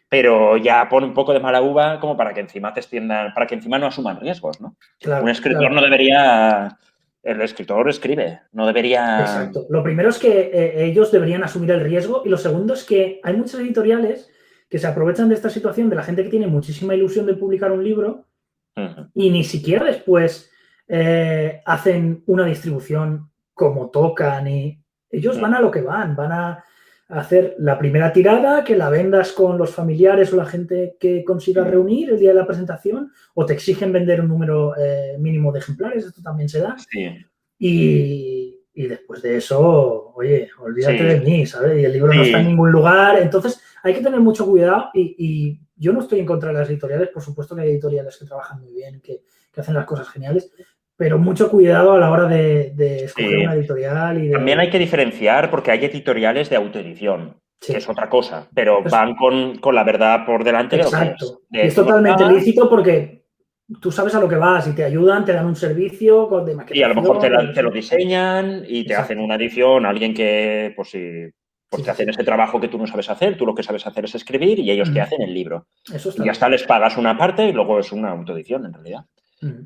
Pero ya pone un poco de mala uva como para que encima te extiendan, para que encima no asuman riesgos, ¿no? Un escritor no debería... El escritor escribe, no debería... Exacto. Lo primero es que ellos deberían asumir el riesgo y lo segundo es que hay muchas editoriales que se aprovechan de esta situación de la gente que tiene muchísima ilusión de publicar un libro y ni siquiera después hacen una distribución como tocan y ellos van a lo que van a hacer la primera tirada, que la vendas con los familiares o la gente que consigas reunir el día de la presentación o te exigen vender un número mínimo de ejemplares, esto también se da. Y después de eso, oye, olvídate de mí, ¿sabes? Y el libro no está en ningún lugar. Entonces, hay que tener mucho cuidado y yo no estoy en contra de las editoriales. Por supuesto que hay editoriales que trabajan muy bien, que hacen las cosas geniales, pero mucho cuidado a la hora de escoger una editorial. También hay que diferenciar porque hay editoriales de autoedición, que es otra cosa, pero van con la verdad por delante. Exacto. Y es totalmente lícito porque... Tú sabes a lo que vas y te ayudan, te dan un servicio de maquetación. Y a lo mejor te lo diseñan y te hacen una edición, alguien que, pues te hacen ese trabajo que tú no sabes hacer, tú lo que sabes hacer es escribir y ellos te hacen el libro. Y ya está, les pagas una parte y luego es una autoedición en realidad.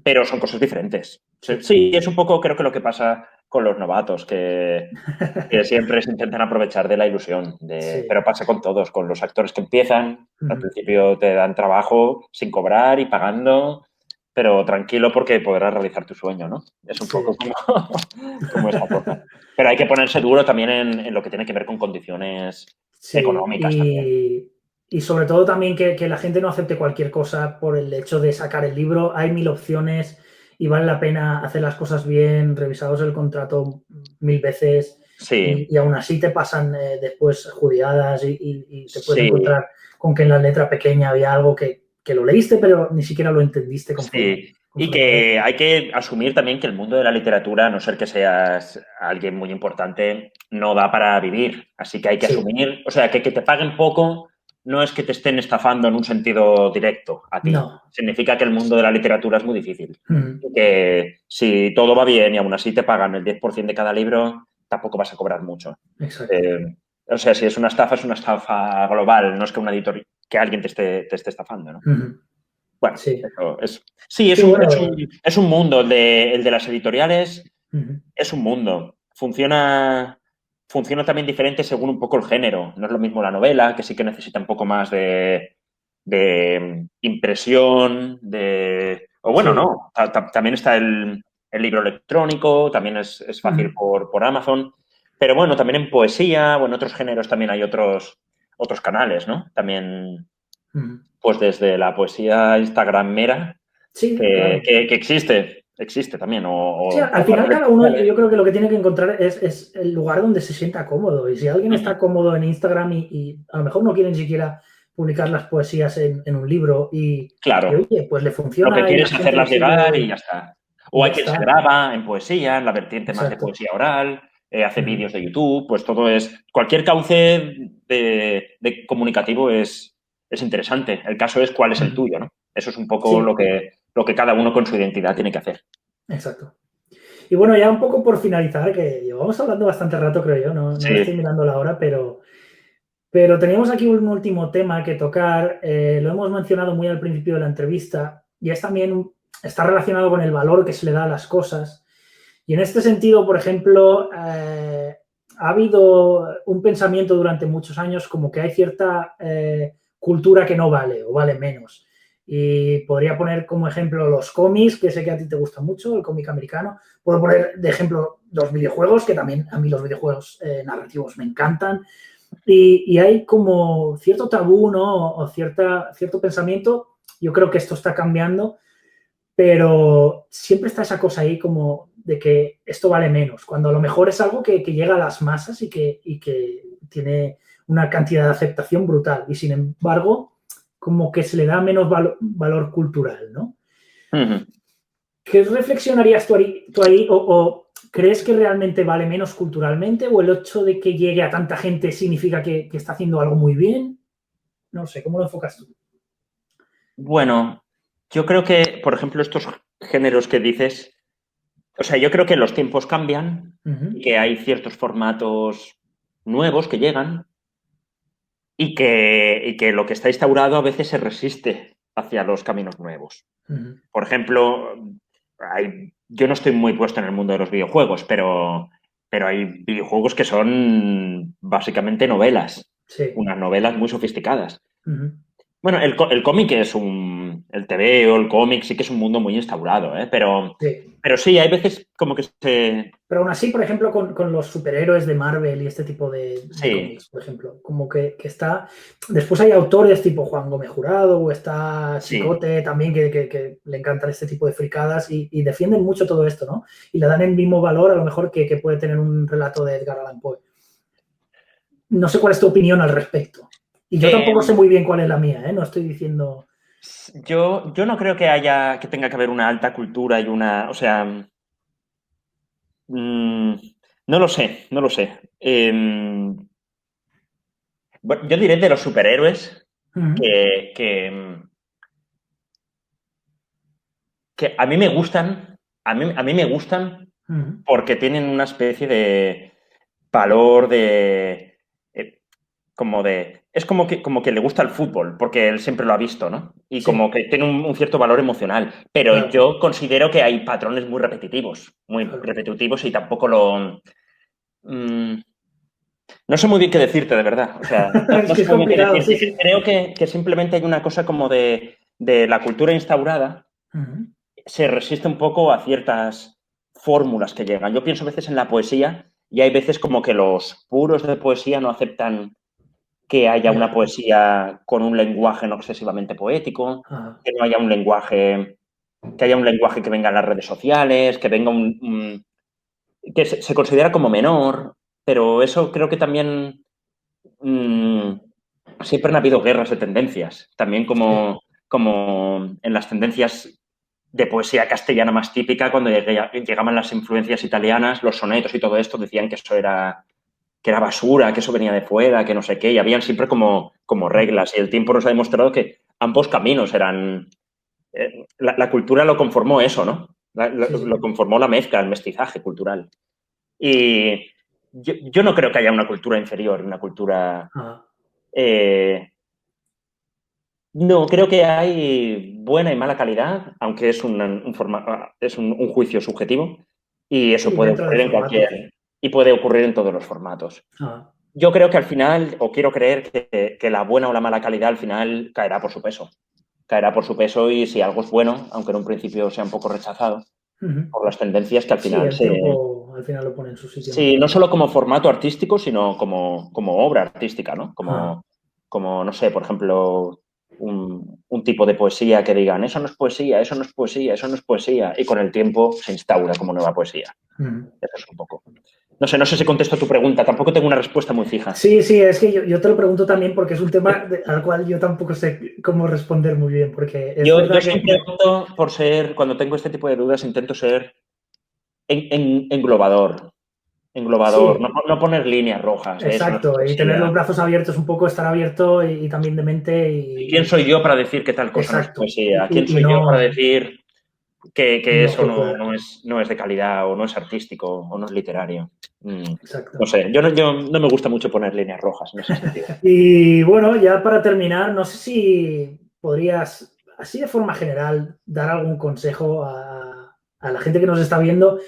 Pero son cosas diferentes. Sí, es un poco creo que lo que pasa con los novatos, que siempre se intentan aprovechar de la ilusión. Pero pasa con todos, con los actores que empiezan, al principio te dan trabajo sin cobrar y pagando, pero tranquilo porque podrás realizar tu sueño, ¿no? Es un poco como esa cosa. Pero hay que ponerse duro también en lo que tiene que ver con condiciones económicas también. Y sobre todo también que la gente no acepte cualquier cosa por el hecho de sacar el libro. Hay 1000 opciones y vale la pena hacer las cosas bien, revisados el contrato 1000 veces Sí, y aún así te pasan después judiadas y te puedes sí, encontrar con que en la letra pequeña había algo que lo leíste pero ni siquiera lo entendiste sí. Y conforme lo que leíste. hay que asumir también que el mundo de la literatura, a no ser que seas alguien muy importante, no da para vivir. Así que hay que Sí, asumir, o sea, que te paguen poco no es que te estén estafando en un sentido directo a ti. no. Significa que el mundo de la literatura es muy difícil. Mm, Y que si todo va bien y aún así te pagan el 10% de cada libro, tampoco vas a cobrar mucho. exacto. Eh, o sea, si es una estafa global, no es que una editorial, que alguien te esté estafando, ¿no? Mm, Bueno, sí, eso es. Sí, sí, bueno. es un mundo. El de las editoriales Mm, es un mundo. Funciona también diferente según un poco el género. No es lo mismo la novela, que sí que necesita un poco más de impresión, o bueno, sí. no. También está el libro electrónico, también es fácil Mm, por Amazon. Pero bueno, también en poesía o en otros géneros también hay otros canales, ¿no? También mm. pues desde la poesía instagramera, Sí, claro. que existe también, Sí, al por las final redes cada uno sociales. yo creo que lo que tiene que encontrar es el lugar donde se sienta cómodo. Y si alguien Ujú. está cómodo en Instagram y a lo mejor no quiere ni siquiera publicar las poesías en un libro y, Claro, oye, pues le lo que funciona y la quieres es gente le hacerlas llegar y sigue ya está. y O ya hay quien se está. graba en poesía, en la vertiente más de Exacto. poesía oral, hace Ujú, vídeos de YouTube, pues todo es, cualquier cauce de comunicativo es interesante. El caso es cuál es el ujú. tuyo, ¿no? Eso es un poco Sí, lo que cada uno con su identidad tiene que hacer. exacto. Y bueno, ya un poco por finalizar, que llevamos hablando bastante rato, creo yo, no estoy Sí. mirando la hora, pero teníamos aquí un último tema que tocar, lo hemos mencionado muy al principio de la entrevista, y es también, está relacionado con el valor que se le da a las cosas. Y en este sentido, por ejemplo, ha habido un pensamiento durante muchos años como que hay cierta cultura que no vale o vale menos. Y podría poner como ejemplo los cómics, que sé que a ti te gusta mucho, el cómic americano. Puedo poner de ejemplo los videojuegos, que también a mí los videojuegos narrativos me encantan. Y hay como cierto tabú, ¿no? O cierto pensamiento. Yo creo que esto está cambiando, pero siempre está esa cosa ahí como de que esto vale menos, cuando a lo mejor es algo que llega a las masas y que tiene una cantidad de aceptación brutal. Y sin embargo, como que se le da menos valor cultural, ¿no? Ujú. ¿Qué reflexionarías tú ahí o crees que realmente vale menos culturalmente o el hecho de que llegue a tanta gente significa que está haciendo algo muy bien? No sé, ¿cómo lo enfocas tú? Bueno, yo creo que, por ejemplo, estos géneros que dices, o sea, yo creo que los tiempos cambian y Ujú, que hay ciertos formatos nuevos que llegan y que lo que está instaurado a veces se resiste hacia los caminos nuevos. ujú. Por ejemplo, yo no estoy muy puesto en el mundo de los videojuegos, pero hay videojuegos que son básicamente novelas, Sí. unas novelas muy sofisticadas. Ujú. Bueno, el cómic el TV o el cómic sí que es un mundo muy instaurado, ¿eh? Sí. Pero sí, hay veces como que se... Pero aún así, por ejemplo, con los superhéroes de Marvel y este tipo de Sí, cómics, por ejemplo, como que está. Después hay autores tipo Juan Gómez Jurado o está sí, Chicote también que le encantan este tipo de fricadas y defienden mucho todo esto, ¿no? Y le dan el mismo valor a lo mejor que puede tener un relato de Edgar Allan Poe. No sé cuál es tu opinión al respecto. Y yo tampoco sé Eh, muy bien cuál es la mía, ¿eh? No estoy diciendo. yo no creo que tenga que haber una alta cultura y una, o sea, no lo sé, no lo sé. Bueno, yo diré de los superhéroes Ujú, que, que, mm, que a mí me gustan, a mí me gustan ujú. porque tienen una especie de valor eh, es como que le gusta el fútbol, porque él siempre lo ha visto, ¿no? Y como Sí, que tiene un cierto valor emocional. Pero claro, yo considero que hay patrones muy claro. repetitivos y tampoco mm, no sé muy bien qué decirte, de verdad. O sea, Es no que sé es muy bien qué complicado, sí, decirte. sí. Creo que simplemente hay una cosa como de la cultura instaurada Ujú, se resiste un poco a ciertas fórmulas que llegan. Yo pienso a veces en la poesía y hay veces como que los puros de poesía no aceptan que haya una poesía con un lenguaje no excesivamente poético, que no haya un lenguaje, que haya un lenguaje que venga en las redes sociales, que venga que se considera como menor, pero eso creo que también siempre han habido guerras de tendencias, también como en las tendencias de poesía castellana más típica, cuando llegaban las influencias italianas, los sonetos y todo esto, decían que eso era basura, que eso venía de fuera, que no sé qué, y habían siempre como reglas, y el tiempo nos ha demostrado que ambos caminos eran... la cultura lo conformó eso, ¿no? Lo conformó la mezcla, el mestizaje cultural. Y yo no creo que haya una cultura inferior, una cultura... no, creo que hay buena y mala calidad, aunque es un juicio subjetivo, y eso puede dentro de ocurrir en formatos. y puede ocurrir en todos los formatos. Yo creo que al final, o quiero creer que la buena o la mala calidad al final caerá por su peso. Caerá por su peso, y si algo es bueno, aunque en un principio sea un poco rechazado por las tendencias, que al final el tiempo al final lo pone en su sitio. Sí, no solo como formato artístico, sino como obra artística, ¿no? Como, no sé, por ejemplo, un tipo de poesía que digan, eso no es poesía, eso no es poesía, eso no es poesía, y con el tiempo se instaura como nueva poesía. Eso es un poco. No sé si contesto a tu pregunta, tampoco tengo una respuesta muy fija. Sí, es que yo te lo pregunto también porque es un tema al cual yo tampoco sé cómo responder muy bien, porque es yo verdad siempre opto por ser, cuando tengo este tipo de dudas, intento ser englobador. Englobador, Sí, no poner líneas rojas. Eso no es exacto, y tener los poesía. brazos abiertos un poco, estar abierto y también de mente. ¿Y quién soy yo para decir que tal cosa no es Exacto, poesía? ¿Quién y soy yo para no, decir que no eso juzgar. no es de calidad, o no es artístico, o no es literario? Exacto. No sé, yo no me gusta mucho poner líneas rojas en ese sentido. Y bueno, ya para terminar, no sé si podrías, así de forma general, dar algún consejo a la gente que nos está viendo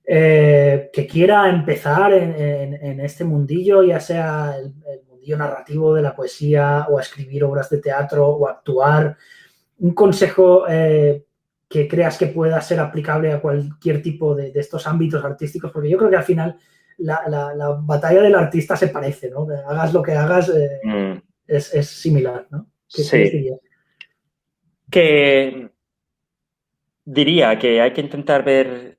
que quiera empezar en este mundillo, ya sea el mundillo narrativo de la poesía, o a escribir obras de teatro, o a actuar. Un consejo que creas que pueda ser aplicable a cualquier tipo de estos ámbitos artísticos, porque yo creo que al final la batalla del artista se parece, ¿no? Hagas lo que hagas, Mm, es similar, ¿no? ¿Qué les sí, dirías? que diría que hay que intentar ver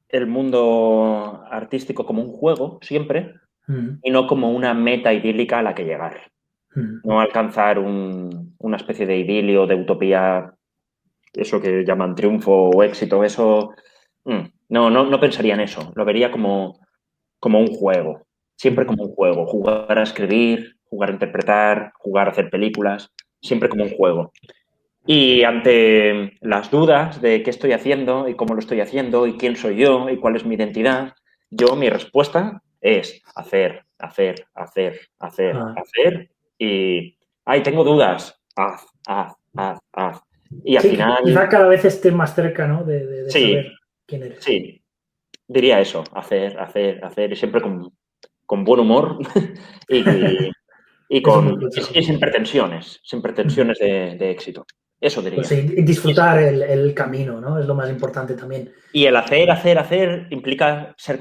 el mundo artístico como un juego siempre, Mm, y no como una meta idílica a la que llegar. mm, No alcanzar una especie de idilio, de utopía, eso que llaman triunfo o éxito, eso no pensaría en eso. Lo vería como un juego, siempre mm. como un juego. Jugar a escribir, jugar a interpretar, jugar a hacer películas, siempre como un juego. Y ante las dudas de qué estoy haciendo y cómo lo estoy haciendo y quién soy yo y cuál es mi identidad, mi respuesta es hacer, hacer, hacer, hacer, Ah. hacer, y, ay, tengo dudas, haz. Y al Sí, quizá final, cada vez esté más cerca, ¿no? De sí, saber quién eres. sí, diría eso, hacer, hacer, hacer, y siempre con buen humor y, Es un buen consejo. sin pretensiones de éxito. Eso Pues diría. sí, y disfrutar el camino, ¿no? Es lo más importante también. Y el hacer, hacer, hacer implica ser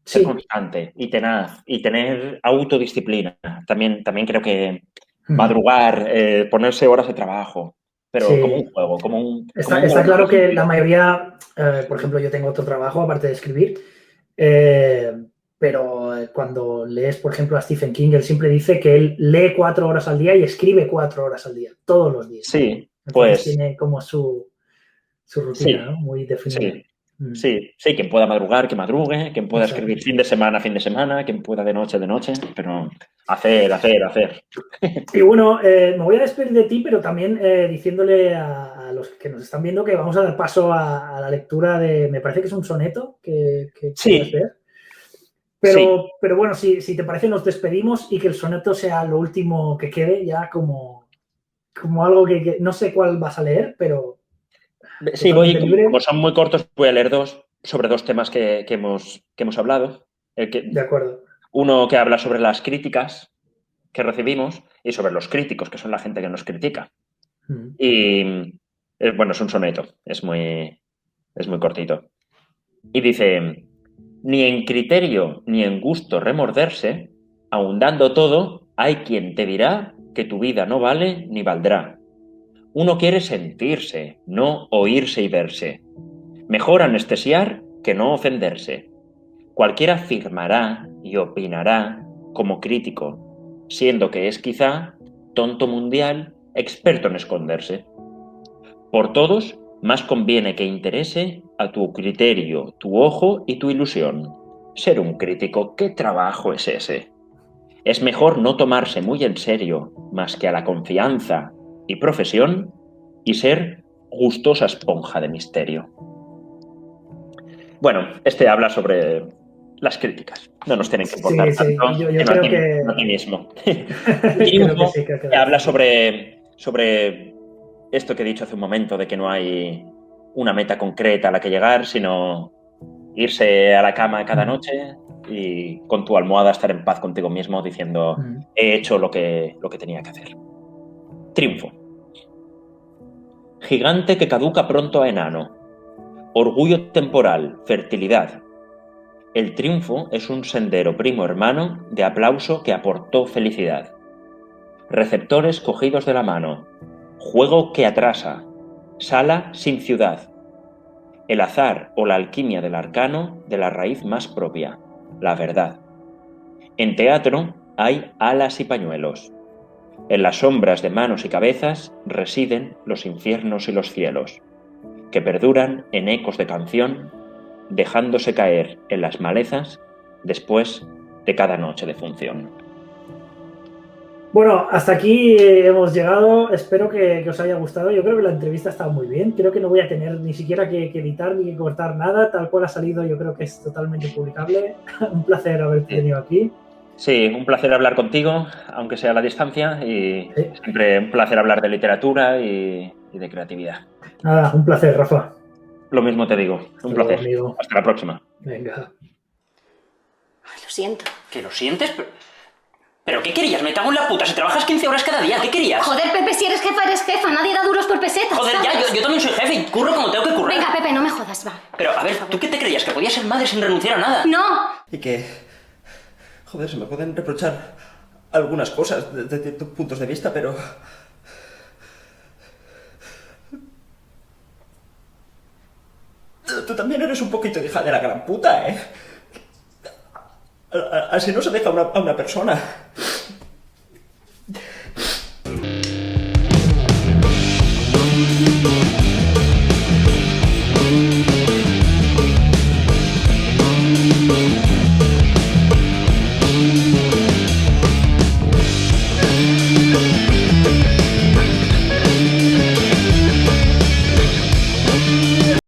Sí. constante y tenaz, y tener autodisciplina. También creo que Ujú. madrugar, ponerse horas de trabajo, pero como un Sí. juego, como un Está momento claro que la tranquilo. mayoría, por ejemplo, yo tengo otro trabajo aparte de escribir, pero cuando lees, por ejemplo, a Stephen King, él siempre dice que él lee 4 horas al día y escribe 4 horas al día, todos los días. Sí, Entonces pues tiene como su rutina, ¿no? sí, Muy definida. sí, sí, quien pueda madrugar, que madrugue, quien pueda Exacto. escribir fin de semana, quien pueda de noche, pero hacer, hacer, hacer. Y bueno, me voy a despedir de ti, pero también diciéndole a los que nos están viendo que vamos a dar paso a la lectura de, me parece que es un soneto que querías Sí, ver. sí. Pero bueno, si te parece, nos despedimos y que el soneto sea lo último que quede, ya como algo que no sé cuál vas a leer, pero Sí, voy, totalmente libre. como son muy cortos, voy a leer dos sobre dos temas que hemos hablado. De acuerdo. Uno que habla sobre las críticas que recibimos y sobre los críticos, que son la gente que nos critica. Mm. Y bueno, es un soneto, es muy cortito. Y dice, ni en criterio ni en gusto remorderse, ahondando todo, Hay quien te dirá que tu vida no vale ni valdrá. Uno quiere sentirse, no oírse y verse. Mejor anestesiar que no ofenderse. Cualquiera afirmará y opinará como crítico, siendo que es quizá tonto mundial, experto en esconderse. Por todos, más conviene que interese a tu criterio, tu ojo y tu ilusión. Ser un crítico, ¿qué trabajo es ese? Es mejor no tomarse muy en serio, más que a la confianza y profesión, y ser gustosa esponja de misterio. Bueno, este habla sobre las críticas. No nos tienen que importar tanto, Yo sino creo que... a ti mismo. creo que sí, creo que Habla sobre esto que he dicho hace un momento, de que no hay una meta concreta a la que llegar, sino irse a la cama cada noche y con tu almohada estar en paz contigo mismo diciendo he hecho lo que tenía que hacer. Triunfo. Gigante que caduca pronto a enano. Orgullo temporal, fertilidad. El triunfo es un sendero primo hermano de aplauso que aportó felicidad. Receptores cogidos de la mano. Juego que atrasa. Sala sin ciudad. El azar o la alquimia del arcano de la raíz más propia, la verdad. En teatro hay alas y pañuelos. En las sombras de manos y cabezas residen los infiernos y los cielos, que perduran en ecos de canción, dejándose caer en las malezas después de cada noche de función. Bueno, hasta aquí hemos llegado. Espero que os haya gustado. Yo creo que la entrevista ha estado muy bien. Creo que no voy a tener ni siquiera que editar ni que cortar nada. Tal cual ha salido, yo creo que es totalmente publicable. Un placer haberte tenido aquí. Sí, un placer hablar contigo, aunque sea a la distancia, y siempre un placer hablar de literatura y de creatividad. Nada, un placer, Rafa. Lo mismo te digo, un placer. Amigo. Hasta la próxima. Venga. Ay, lo siento. ¿Que lo sientes? ¿Pero qué querías? Me cago en la puta. Si trabajas 15 horas cada día, ¿qué querías? Joder, Pepe, si eres jefa, eres jefa. Nadie da duros por pesetas. Joder, ya, yo también soy jefe y curro como tengo que currar. Venga, Pepe, no me jodas, va. Pero, a ver, ¿tú qué te creías? ¿Que podías ser madre sin renunciar a nada? ¡No! Y que, joder, se me pueden reprochar algunas cosas desde ciertos puntos de vista, pero... Tú también eres un poquito hija de la gran puta, ¿eh? Así no se deja a una persona.